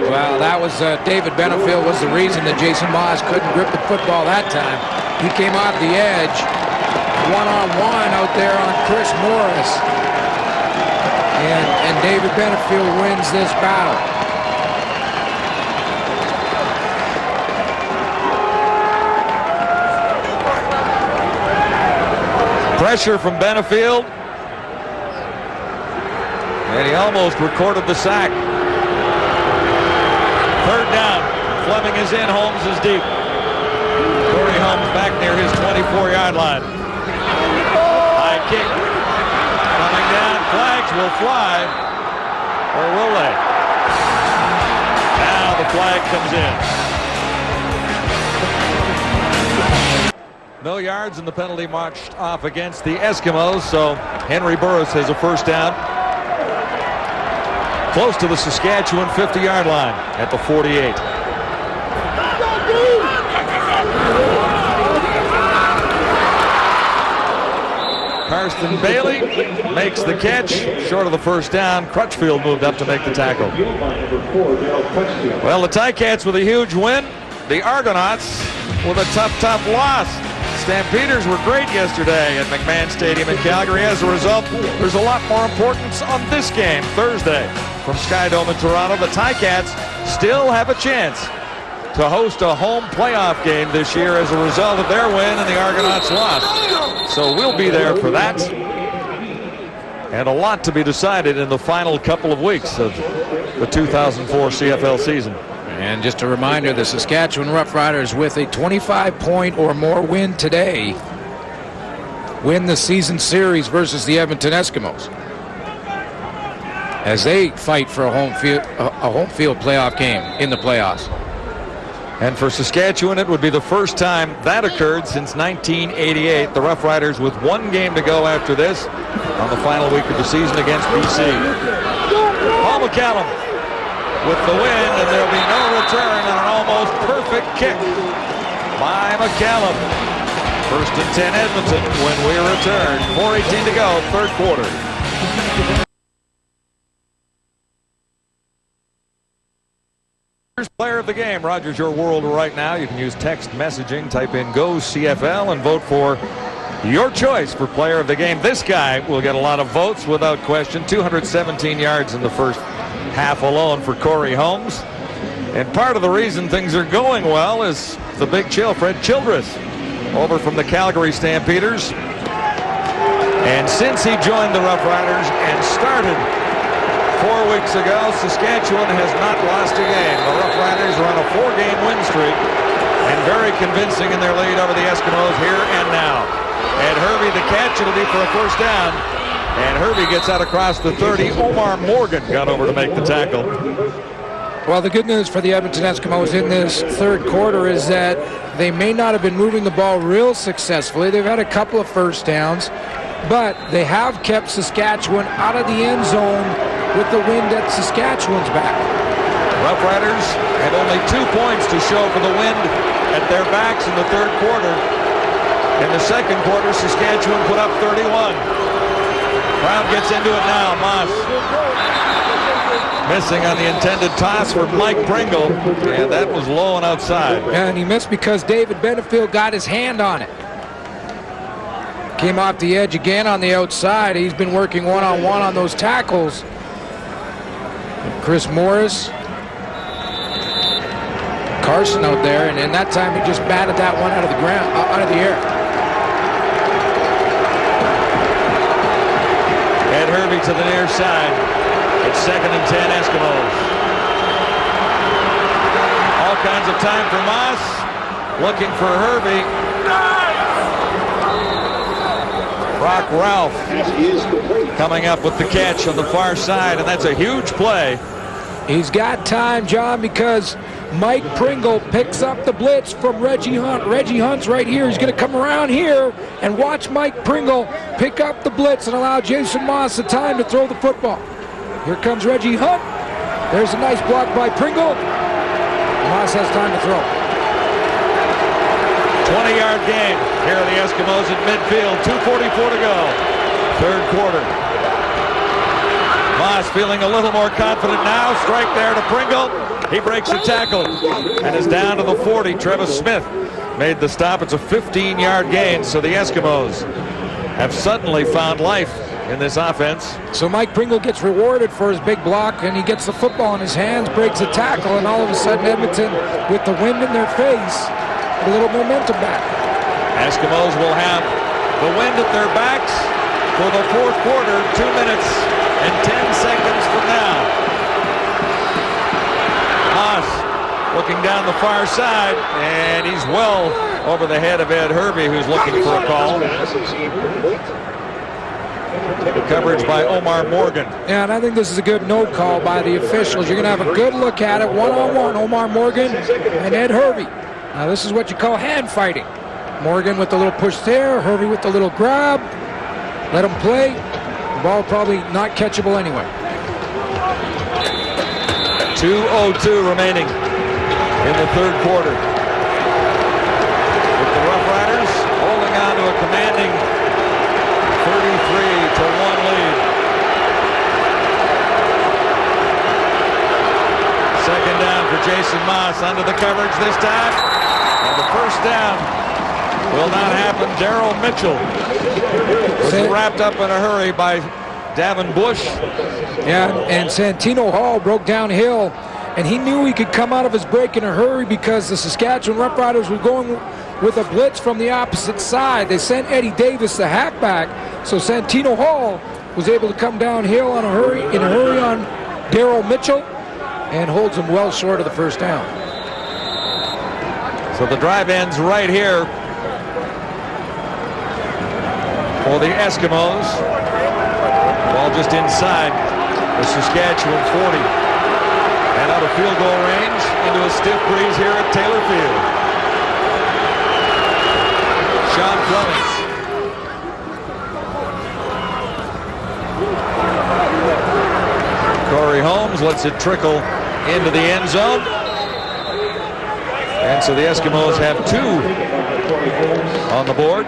Well, that was David Benefield was the reason that Jason Moss couldn't grip the football that time. He came off the edge, one-on-one out there on Chris Morris. And David Benefield wins this battle. Pressure from Benefield. And he almost recorded the sack. Third down. Fleming is in. Holmes is deep. Corey Holmes back near his 24-yard line. High kick. Coming down. Flags will fly. Or will they? Now the flag comes in. No yards, and the penalty marched off against the Eskimos, so Henry Burris has a first down. Close to the Saskatchewan 50-yard line at the 48. Karsten Bailey makes the catch, short of the first down. Crutchfield moved up to make the tackle. Well, the Ticats with a huge win. The Argonauts with a tough loss. Stampeders were great yesterday at McMahon Stadium in Calgary. As a result, there's a lot more importance on this game Thursday from Skydome in Toronto. The Ticats still have a chance to host a home playoff game this year as a result of their win and the Argonauts' loss. So we'll be there for that. And a lot to be decided in the final couple of weeks of the 2004 CFL season. And just a reminder, the Saskatchewan Roughriders with a 25-point or more win today win the season series versus the Edmonton Eskimos as they fight for a home field playoff game in the playoffs. And for Saskatchewan, it would be the first time that occurred since 1988. The Roughriders with one game to go after this on the final week of the season against BC. Paul McCallum with the win, and there'll be no return on an almost perfect kick by McCallum. First and 10 Edmonton when we return. 4:18 to go, third quarter. Player of the game, Rogers Your World right now. You can use text messaging, type in GO CFL, and vote for your choice for player of the game. This guy will get a lot of votes without question. 217 yards in the first half alone for Corey Holmes. And part of the reason things are going well is the big chill, Fred Childress, over from the Calgary Stampeders. And since he joined the Roughriders and started 4 weeks ago, Saskatchewan has not lost a game. The Roughriders are on a 4-game win streak and very convincing in their lead over the Eskimos here and now. And Herbie the catch, it'll be for a first down. And Herbie gets out across the 30. Omar Morgan got over to make the tackle. Well, the good news for the Edmonton Eskimos in this third quarter is that they may not have been moving the ball real successfully. They've had a couple of first downs, but they have kept Saskatchewan out of the end zone with the wind at Saskatchewan's back. Roughriders have only 2 points to show for the wind at their backs in the third quarter. In the second quarter, Saskatchewan put up 31. Crowd gets into it now. Moss missing on the intended toss for Mike Pringle, and that was low and outside. And he missed because David Benefield got his hand on it. Came off the edge again on the outside. He's been working one-on-one on those tackles. Chris Morris, Carson out there, and in that time he just batted that one out of the ground, out of the air. Ed Herbie to the near side. It's 2nd and 10 Eskimos. All kinds of time for Moss. Looking for Herbie. Brock Ralph coming up with the catch on the far side, and that's a huge play. He's got time, John, because Mike Pringle picks up the blitz from Reggie Hunt. Reggie Hunt's right here. He's going to come around here and watch Mike Pringle pick up the blitz and allow Jason Moss the time to throw the football. Here comes Reggie Hunt. There's a nice block by Pringle. Moss has time to throw. 20-yard gain. Here are the Eskimos at midfield. 2:44 to go. Third quarter. Moss feeling a little more confident now. Strike there to Pringle. He breaks the tackle and is down to the 40. Travis Smith made the stop. It's a 15-yard gain, so the Eskimos have suddenly found life in this offense. So Mike Pringle gets rewarded for his big block, and he gets the football in his hands, breaks the tackle, and all of a sudden Edmonton, with the wind in their face, a little momentum back. Eskimos will have the wind at their backs for the fourth quarter, 2 minutes and 10 seconds from now. Moss looking down the far side, and he's well over the head of Ed Hervey, who's looking for a call. Coverage by Omar Morgan. Yeah, and I think this is a good no call by the officials. You're going to have a good look at it, one-on-one, Omar Morgan and Ed Hervey. Now this is what you call hand fighting. Morgan with the little push there, Hervey with the little grab. Let him play. The ball probably not catchable anyway. 2:02 remaining in the third quarter. With the Roughriders holding on to a commanding 33-1 lead. Second down for Jason Moss under the coverage this time. And the first down will not happen. Darryl Mitchell was wrapped up in a hurry by Davin Bush. Yeah, and Santino Hall broke downhill, and he knew he could come out of his break in a hurry because the Saskatchewan Roughriders were going with a blitz from the opposite side. They sent Eddie Davis, the halfback, so Santino Hall was able to come downhill in a hurry on Darryl Mitchell and holds him well short of the first down. So the drive ends right here for the Eskimos. Ball just inside the Saskatchewan 40. And out of field goal range into a stiff breeze here at Taylor Field. Sean Clemens. Corey Holmes lets it trickle into the end zone. And so the Eskimos have 2 on the board.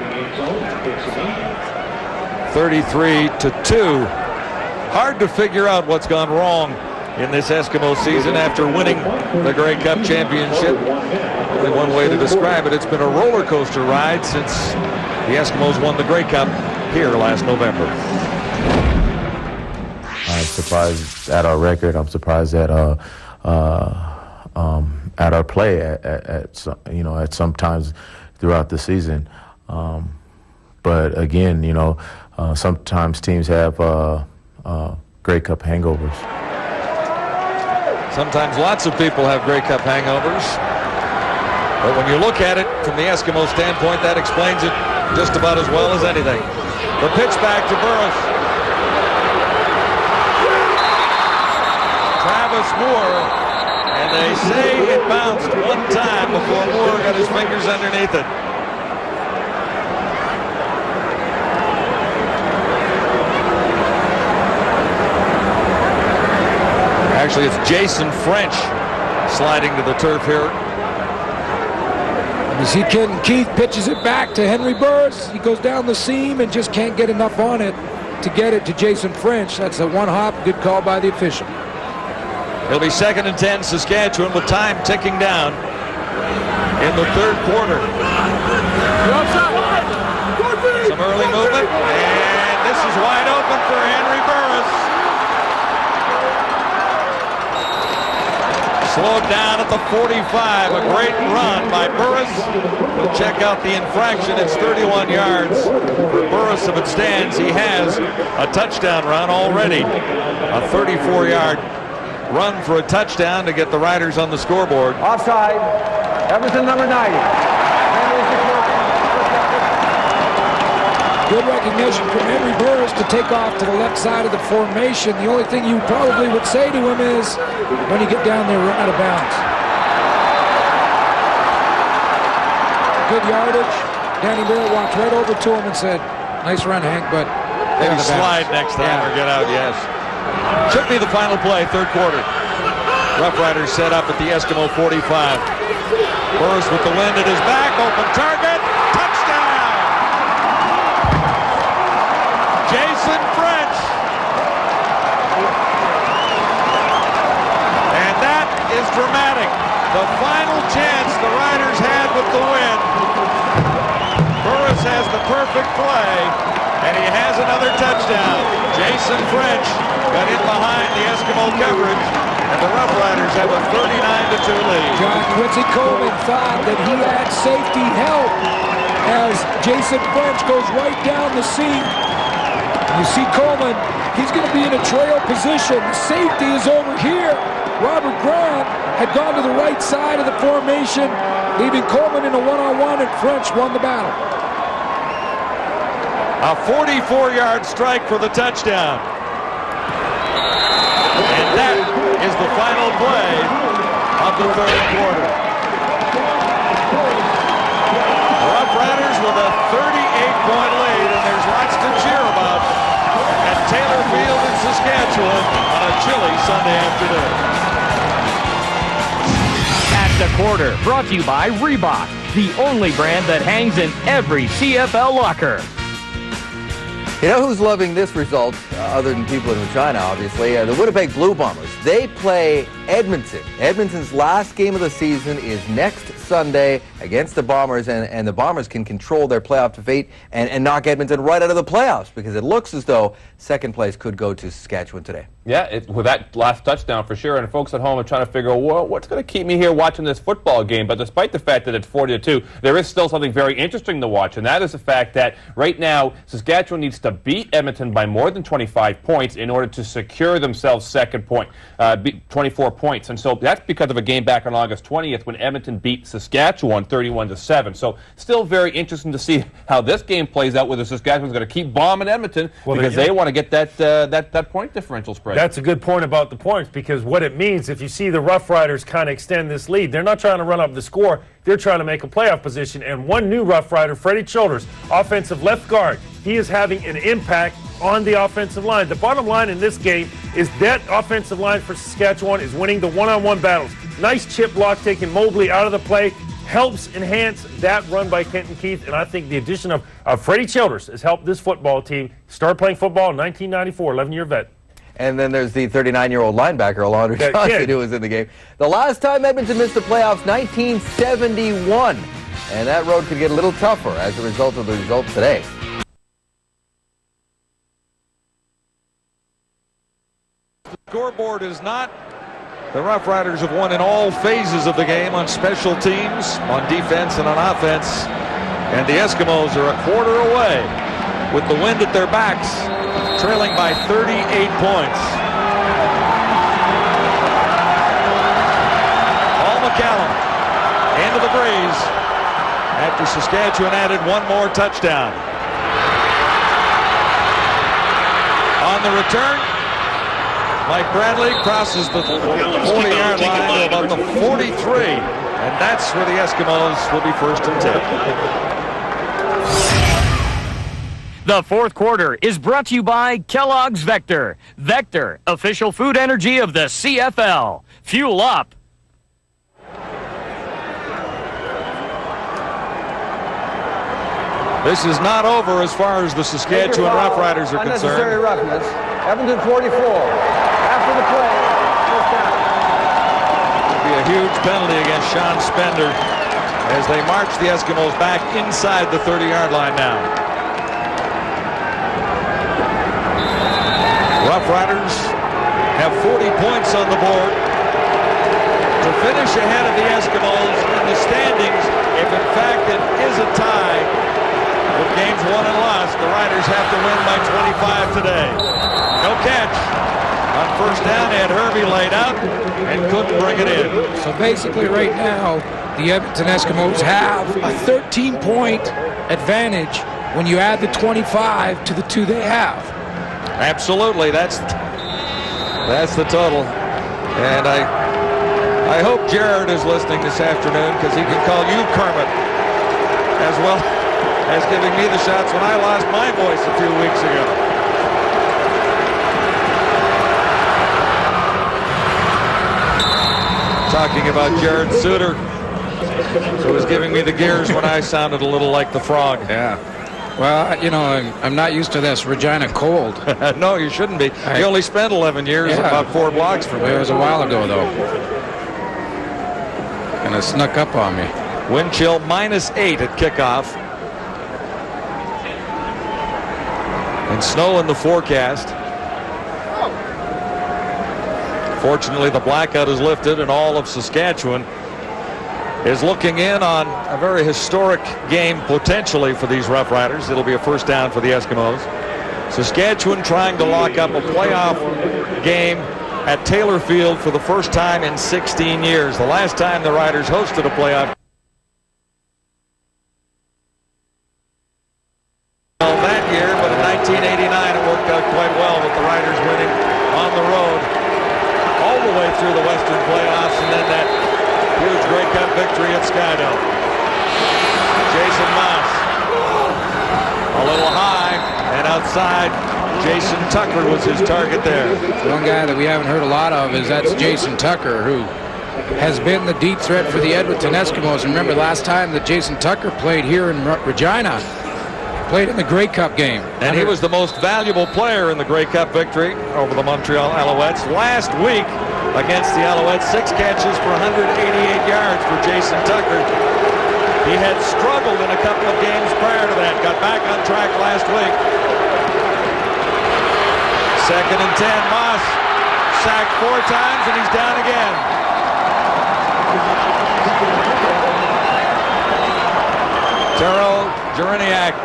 33-2. Hard to figure out what's gone wrong in this Eskimo season after winning the Grey Cup championship. Only one way to describe it. It's been a roller coaster ride since the Eskimos won the Grey Cup here last November. I'm surprised at our record. I'm surprised at our play at some times throughout the season. But again, sometimes teams have Grey Cup hangovers. Sometimes lots of people have Grey Cup hangovers. But when you look at it from the Eskimo standpoint, that explains it just about as well as anything. The pitch back to Burris. Travis Moore, and they say it bounced one time before Moore got his fingers underneath it. Actually, it's Jason French sliding to the turf here. You see Kenton Keith pitches it back to Henry Burris. He goes down the seam and just can't get enough on it to get it to Jason French. That's a one-hop. Good call by the official. It'll be 2nd and 10 Saskatchewan with time ticking down in the third quarter. Some early movement, and this is wide open for Henry Burris. Slowed down at the 45. A great run by Burris. We'll check out the infraction. It's 31 yards for Burris. If it stands, he has a touchdown run already. A 34-yard run for a touchdown to get the Riders on the scoreboard. Offside. Edmonton number 90. Good recognition from Henry Burris to take off to the left side of the formation. The only thing you probably would say to him is, when you get down there, run out of bounds. good yardage. Danny Bear walked right over to him and said, "Nice run, Hank, but maybe slide next time or get out." Yes. Should be the final play, third quarter. Roughriders set up at the Eskimo 45. Burris with the wind at his back, open target, touchdown! Jason French. And that is dramatic. The final chance the Riders had with the win. Burris has the perfect play, and he has another touchdown. Jason French got in behind the Eskimo coverage, and the Roughriders have a 39-2 lead. John Quincy Coleman thought that he had safety help as Jason French goes right down the seam. You see Coleman, he's going to be in a trail position. The safety is over here. Robert Grant had gone to the right side of the formation, leaving Coleman in a one-on-one, and French won the battle. A 44-yard strike for the touchdown. And that is the final play of the third quarter. Roughriders with a 38-point lead, and there's lots to cheer about at Taylor Field in Saskatchewan on a chilly Sunday afternoon. At the quarter, brought to you by Reebok, the only brand that hangs in every CFL locker. You know who's loving this result, other than people in Regina, obviously? The Winnipeg Blue Bombers. They play Edmonton. Edmonton's last game of the season is next Sunday against the Bombers, and the Bombers can control their playoff fate and knock Edmonton right out of the playoffs, because it looks as though second place could go to Saskatchewan today. Yeah, with that last touchdown for sure, and folks at home are trying to figure out, well, what's going to keep me here watching this football game? But despite the fact that it's 40-2, there is still something very interesting to watch, and that is the fact that right now Saskatchewan needs to beat Edmonton by more than 25 points in order to secure themselves second point, 24 points. And so that's because of a game back on August 20th when Edmonton beat Saskatchewan 31-7. So still very interesting to see how this game plays out, whether Saskatchewan's going to keep bombing Edmonton because they want to get that point differential spread. That's a good point about the points, because what it means, if you see the Roughriders kind of extend this lead, they're not trying to run up the score, they're trying to make a playoff position. And one new Roughrider, Freddie Childers, offensive left guard, he is having an impact on the offensive line. The bottom line in this game is that offensive line for Saskatchewan is winning the one-on-one battles. Nice chip block taking Mobley out of the play helps enhance that run by Kenton Keith, and I think the addition of Freddie Childers has helped this football team start playing football in 1994, 11-year vet. And then there's the 39-year-old linebacker, Alondra Johnson, who was in the game. The last time Edmonton missed the playoffs, 1971. And that road could get a little tougher as a result of the results today. The scoreboard is not. The Roughriders have won in all phases of the game, on special teams, on defense, and on offense. And the Eskimos are a quarter away with the wind at their backs, trailing by 38 points. Paul McCallum into the breeze after Saskatchewan added one more touchdown. On the return, Mike Bradley crosses the 40-yard line to about the 43, and that's where the Eskimos will be first and 10. The fourth quarter is brought to you by Kellogg's Vector. Vector, official food energy of the CFL. Fuel up. This is not over as far as the Saskatchewan Roughriders are Unnecessary concerned. roughness. Edmonton 44. After the play, first down. It'll be a huge penalty against Sean Spender as they march the Eskimos back inside the 30-yard line now. Roughriders have 40 points on the board to finish ahead of the Eskimos in the standings. If in fact it is a tie with games won and lost, the Riders have to win by 25 today. No catch on first down. Ed Hervey laid out and couldn't bring it in. So basically right now, the Edmonton Eskimos have a 13-point advantage when you add the 25 to the 2 they have. Absolutely, that's the total. And I hope Jared is listening this afternoon, because he can call you Kermit as well as giving me the shots when I lost my voice a few weeks ago. Talking about Jared Suter, who was giving me the gears when I sounded a little like the Frog. Yeah. Well, you know, I'm not used to this Regina cold. No, you shouldn't be. You only spent 11 years about 4 blocks from here. It was a while ago, though. And it snuck up on me. Wind chill -8 at kickoff. And snow in the forecast. Fortunately, the blackout is lifted, and all of Saskatchewan is looking in on a very historic game potentially for these Roughriders. It'll be a first down for the Eskimos. Saskatchewan trying to lock up a playoff game at Taylor Field for the first time in 16 years. The last time the Riders hosted a playoff that year, but in 1989 it worked out quite well with the Riders winning on the road all the way through the Western playoffs, and then that huge Grey Cup victory at Skydome. Jason Moss a little high and outside. Jason Tucker was his target there. One guy that we haven't heard a lot of that's Jason Tucker, who has been the deep threat for the Edmonton Eskimos. And remember last time that Jason Tucker played here in Regina, played in the Grey Cup game. And he was the most valuable player in the Grey Cup victory over the Montreal Alouettes. Last week against the Alouettes, 6 catches for 188 yards for Jason Tucker. He had struggled in a couple of games prior to that, got back on track last week. 2nd and 10, Moss sacked 4 times and he's down again. Taro Jariniak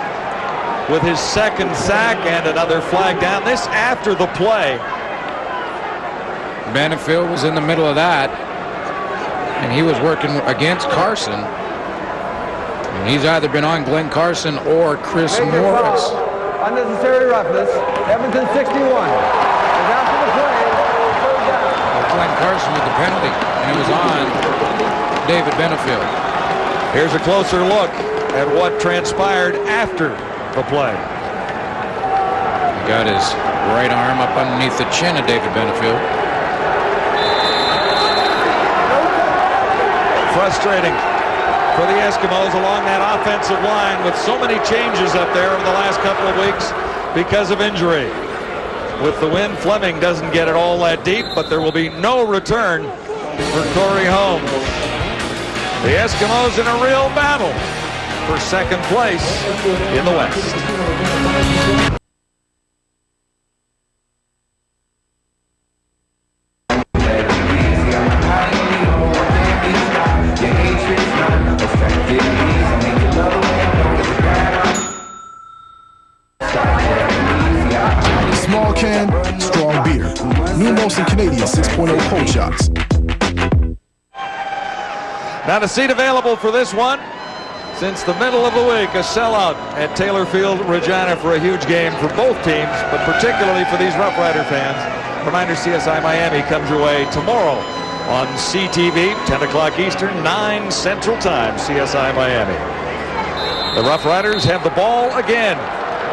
with his 2nd sack and another flag down. This after the play. Benefield was in the middle of that, and he was working against Carson. And he's either been on Glenn Carson or Chris Morris. Unnecessary roughness. Edmonton 61. Is after the play. Third down. Glenn Carson with the penalty, and it was on David Benefield. Here's a closer look at what transpired after the play. He got his right arm up underneath the chin of David Benefield. Frustrating for the Eskimos along that offensive line with so many changes up there over the last couple of weeks because of injury. With the wind, Fleming doesn't get it all that deep, but there will be no return for Corey Holmes. The Eskimos in a real battle for 2nd place in the West. Small can, strong beer. New Molson Canadian 6.0 cold shots. Not a seat available for this one. Since the middle of the week, a sellout at Taylor Field, Regina for a huge game for both teams, but particularly for these Rough Rider fans. Reminder, CSI Miami comes your way tomorrow on CTV, 10 o'clock Eastern, 9 Central Time, CSI Miami. The Rough Riders have the ball again,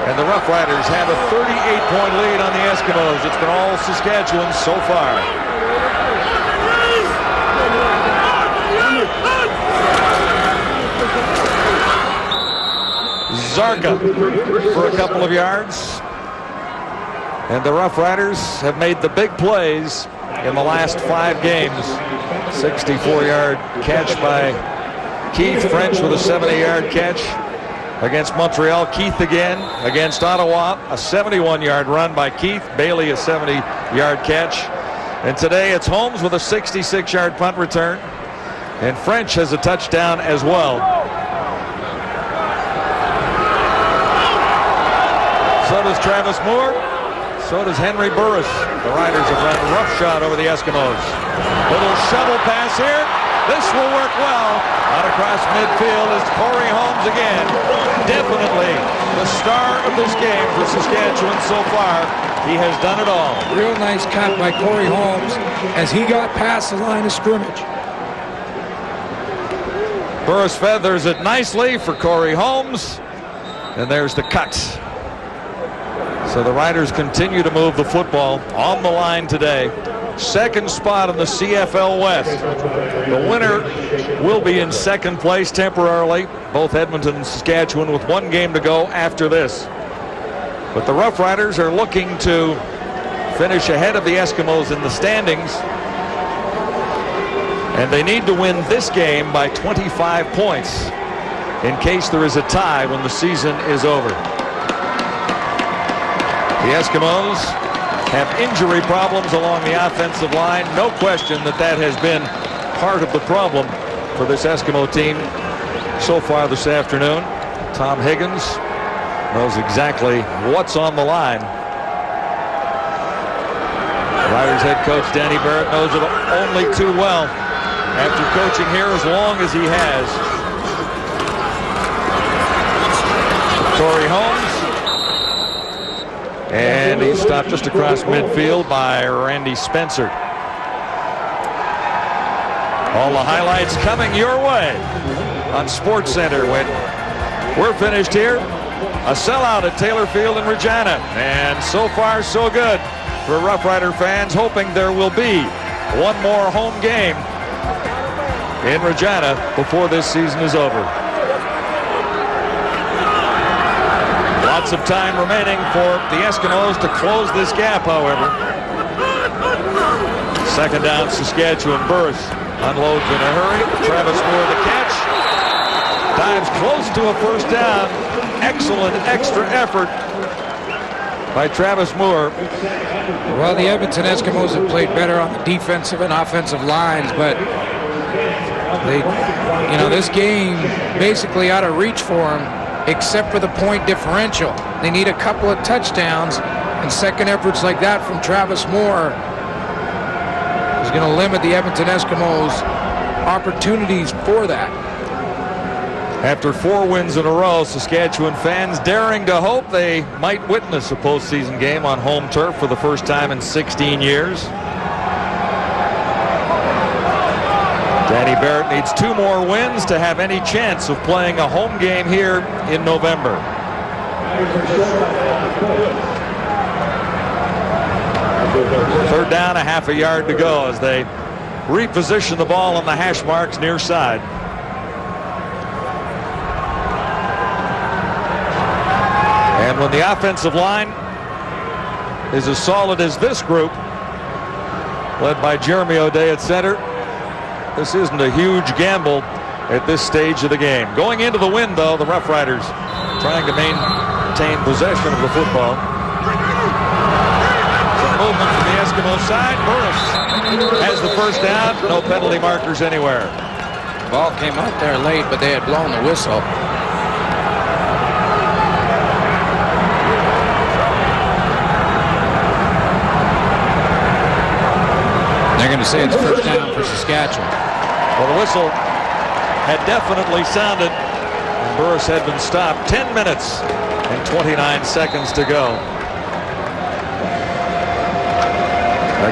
and the Rough Riders have a 38-point lead on the Eskimos. It's been all Saskatchewan so far. Zarka for a couple of yards. And the Rough Riders have made the big plays in the last 5 games. 64-yard catch by Keith French with a 70-yard catch against Montreal. Keith again against Ottawa. A 71-yard run by Keith. Bailey a 70-yard catch. And today it's Holmes with a 66-yard punt return. And French has a touchdown as well. So does Travis Moore. So does Henry Burris. The Riders have run roughshod over the Eskimos. Little shovel pass here. This will work well. Out across midfield is Corey Holmes again. Definitely the star of this game for Saskatchewan so far. He has done it all. Real nice cut by Corey Holmes as he got past the line of scrimmage. Burris feathers it nicely for Corey Holmes. And there's the cut. So the Riders continue to move the football on the line today. Second spot in the CFL West. The winner will be in second place temporarily. Both Edmonton and Saskatchewan with one game to go after this. But the Roughriders are looking to finish ahead of the Eskimos in the standings. And they need to win this game by 25 points in case there is a tie when the season is over. The Eskimos have injury problems along the offensive line. No question that that has been part of the problem for this Eskimo team so far this afternoon. Tom Higgins knows exactly what's on the line. Riders head coach Danny Barrett knows it only too well after coaching here as long as he has. Corey Holmes. And he's stopped just across midfield by Randy Spencer. All the highlights coming your way on SportsCenter when we're finished here. A sellout at Taylor Field in Regina. And so far, so good for Rough Rider fans, hoping there will be one more home game in Regina before this season is over. Lots of time remaining for the Eskimos to close this gap, however. Second down, Saskatchewan. Burris unloads in a hurry. Travis Moore the catch. Dives close to a first down. Excellent extra effort by Travis Moore. Well, the Edmonton Eskimos have played better on the defensive and offensive lines, but this game basically out of reach for them, except for the point differential. They need a couple of touchdowns, and second efforts like that from Travis Moore is going to limit the Edmonton Eskimos' opportunities for that. After 4 wins in a row, Saskatchewan fans daring to hope they might witness a postseason game on home turf for the first time in 16 years. Danny Barrett needs 2 more wins to have any chance of playing a home game here in November. Third down, a half a yard to go as they reposition the ball on the hash marks near side. And when the offensive line is as solid as this group, led by Jeremy O'Day at center, this isn't a huge gamble at this stage of the game. Going into the win, though, the Rough Riders trying to maintain possession of the football. Some movement from the Eskimo side. Burris has the first down. No penalty markers anywhere. Ball came out there late, but they had blown the whistle. They're going to say it's first down for Saskatchewan. Well, the whistle had definitely sounded, and Burris had been stopped. 10 minutes and 29 seconds to go.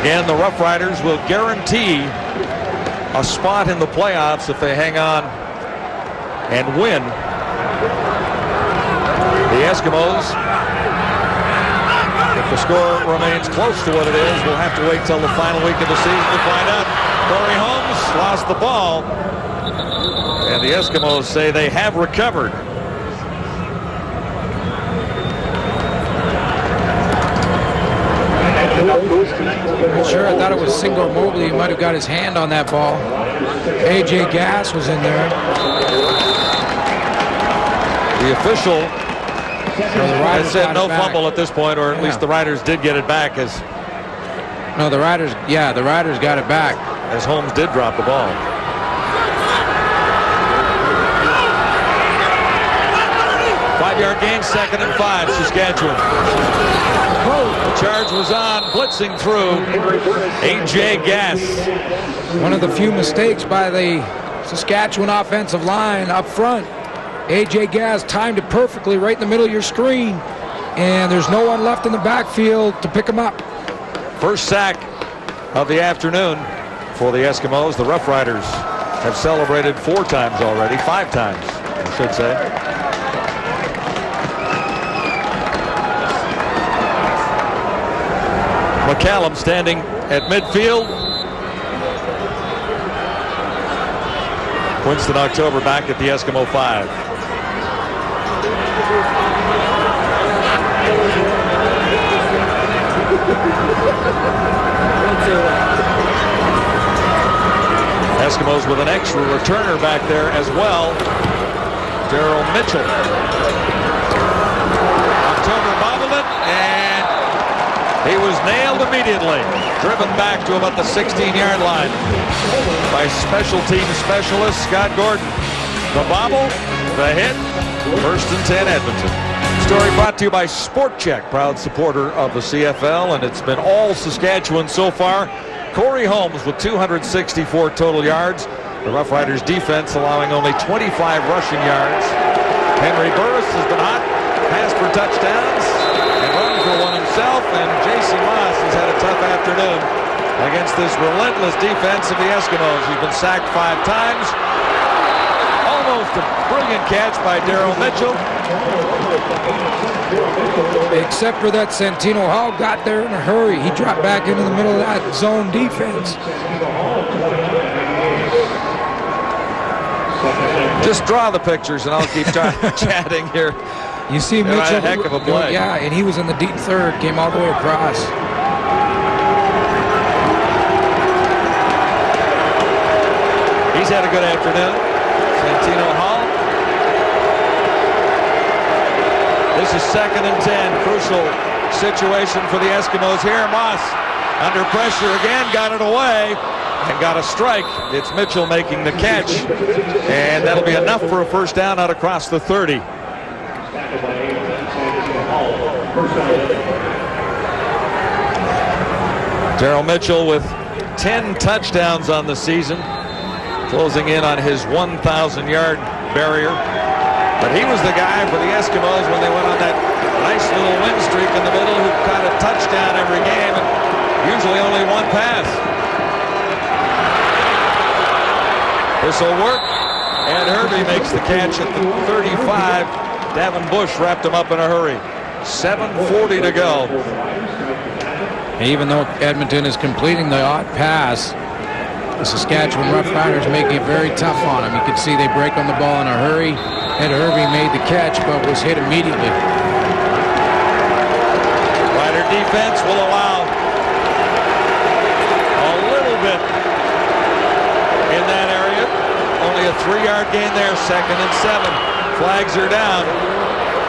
Again, the Rough Riders will guarantee a spot in the playoffs if they hang on and win. The Eskimos, if the score remains close to what it is, we'll have to wait till the final week of the season to find out. Corey Holmes lost the ball, and the Eskimos say they have recovered. Sure, I thought it was Singor Mobley. He might have got his hand on that ball. A.J. Gass was in there. The official has said no fumble at this point, or at least the Riders did get it back. No, the Riders got it back. As Holmes did drop the ball. Five-yard gain, 2nd and 5, Saskatchewan. The charge was on, blitzing through A.J. Gass. One of the few mistakes by the Saskatchewan offensive line up front. A.J. Gass timed it perfectly right in the middle of your screen, and there's no one left in the backfield to pick him up. First sack of the afternoon for the Eskimos. The Rough Riders have celebrated 4 times already, 5 times, I should say. McCallum standing at midfield. Winston October back at the Eskimo 5. Eskimos with an extra returner back there as well. Daryl Mitchell. October bobbled it, and he was nailed immediately. Driven back to about the 16-yard line by special team specialist Scott Gordon. The bobble, the hit, 1st and 10 Edmonton. Story brought to you by Sport Check, proud supporter of the CFL, and it's been all Saskatchewan so far. Corey Holmes with 264 total yards. The Roughriders defense allowing only 25 rushing yards. Henry Burris has been hot, passed for touchdowns, and run for one himself. And Jason Moss has had a tough afternoon against this relentless defense of the Eskimos. He's been sacked 5 times. Almost a brilliant catch by Daryl Mitchell. Except for that, Santino Hall got there in a hurry. He dropped back into the middle of that zone defense. Just draw the pictures and I'll keep chatting here. You see Mitchell, a heck of a play. Yeah, and he was in the deep third, came all the way across. He's had a good afternoon. Santino Hall. This is 2nd and 10. Crucial situation for the Eskimos here. Moss under pressure again, got it away and got a strike. It's Mitchell making the catch, and that'll be enough for a 1st down out across the 30. Daryl Mitchell with 10 touchdowns on the season, closing in on his 1,000-yard barrier. But he was the guy for the Eskimos when they went on that nice little win streak in the middle, who caught a touchdown every game and usually only 1 pass. This will work, and Herbie makes the catch at the 35. Davin Bush wrapped him up in a hurry. 7:40 to go. Even though Edmonton is completing the odd pass, the Saskatchewan Roughriders making it very tough on him. You can see they break on the ball in a hurry. Ed Herbie made the catch, but was hit immediately. Rider defense will allow a little bit in that area. Only a 3-yard gain there. 2nd and 7. Flags are down.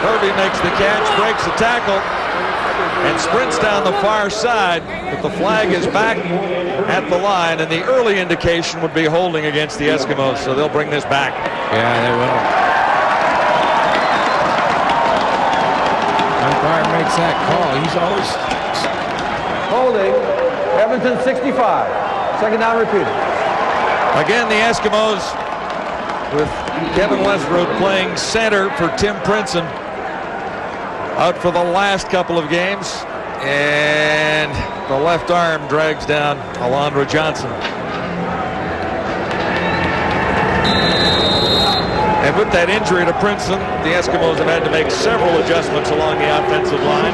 Herbie makes the catch, breaks the tackle, and sprints down the far side. But the flag is back at the line, and the early indication would be holding against the Eskimos, so they'll bring this back. Yeah, they will. Umpire makes that call. He's always Holding. Edmonton 65. 2nd down repeated. Again, the Eskimos with Kevin Westrood playing center for Tim Princeton, out for the last couple of games, and the left arm drags down Alondra Johnson. And with that injury to Princeton, the Eskimos have had to make several adjustments along the offensive line.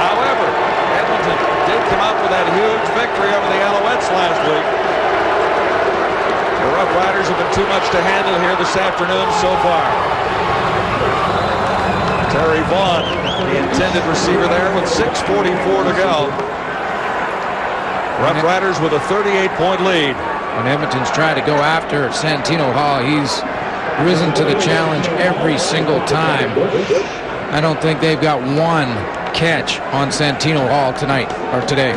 However, Edmonton did come out with that huge victory over the Alouettes last week. The Roughriders have been too much to handle here this afternoon so far. Terry Vaughn, the intended receiver there, with 6:44 to go. Roughriders with a 38-point lead. When Edmonton's trying to go after Santino Hall, he's risen to the challenge every single time. I don't think they've got 1 catch on Santino Hall tonight or today.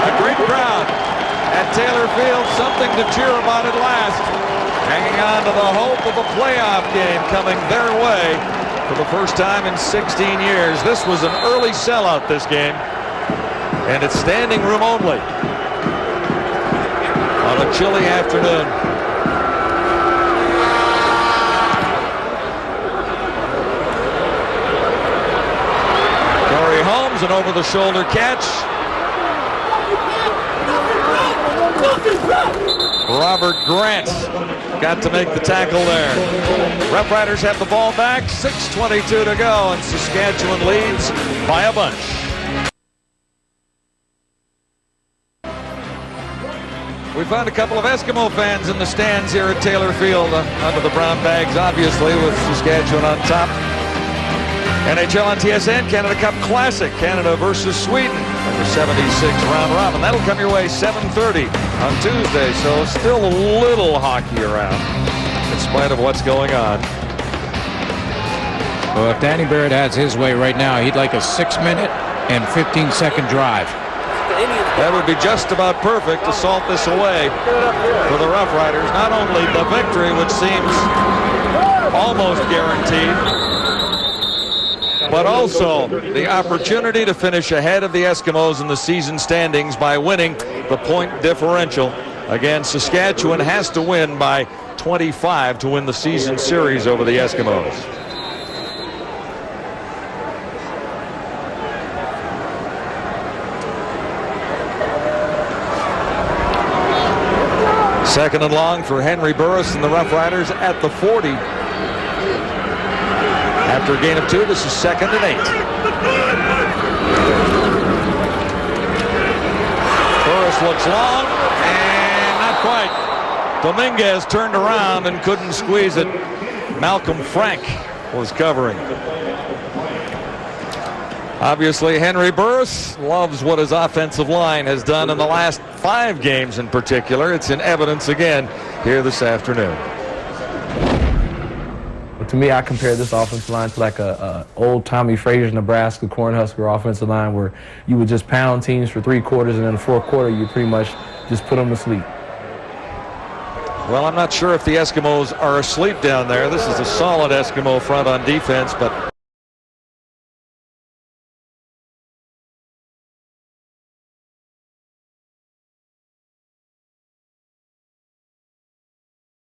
A great crowd at Taylor Field, something to cheer about at last. Hanging on to the hope of a playoff game coming their way for the first time in 16 years. This was an early sellout, this game, and it's standing room only on a chilly afternoon. Mahomes, an over-the-shoulder catch. Robert Grant got to make the tackle there. Roughriders have the ball back, 6:22 to go, and Saskatchewan leads by a bunch. We found a couple of Eskimo fans in the stands here at Taylor Field under the brown bags, obviously, with Saskatchewan on top. NHL on TSN, Canada Cup Classic, Canada versus Sweden, number 76 round robin. That'll come your way 7:30 on Tuesday, so still a little hockey around in spite of what's going on. Well, if Danny Barrett has his way right now, he'd like a 6-minute and 15-second drive. That would be just about perfect to salt this away for the Roughriders. Not only the victory, which seems almost guaranteed, but also the opportunity to finish ahead of the Eskimos in the season standings by winning the point differential. Again, Saskatchewan has to win by 25 to win the season series over the Eskimos. Second and long for Henry Burris and the Roughriders at the 40. After a gain of 2, this is 2nd and 8. Burris looks long, and not quite. Dominguez turned around and couldn't squeeze it. Malcolm Frank was covering. Obviously, Henry Burris loves what his offensive line has done in the last 5 games in particular. It's in evidence again here this afternoon. To me, I compare this offensive line to like a old Tommy Frazier, Nebraska Cornhusker offensive line where you would just pound teams for 3 quarters, and in the 4th quarter you pretty much just put them to sleep. Well, I'm not sure if the Eskimos are asleep down there. This is a solid Eskimo front on defense, but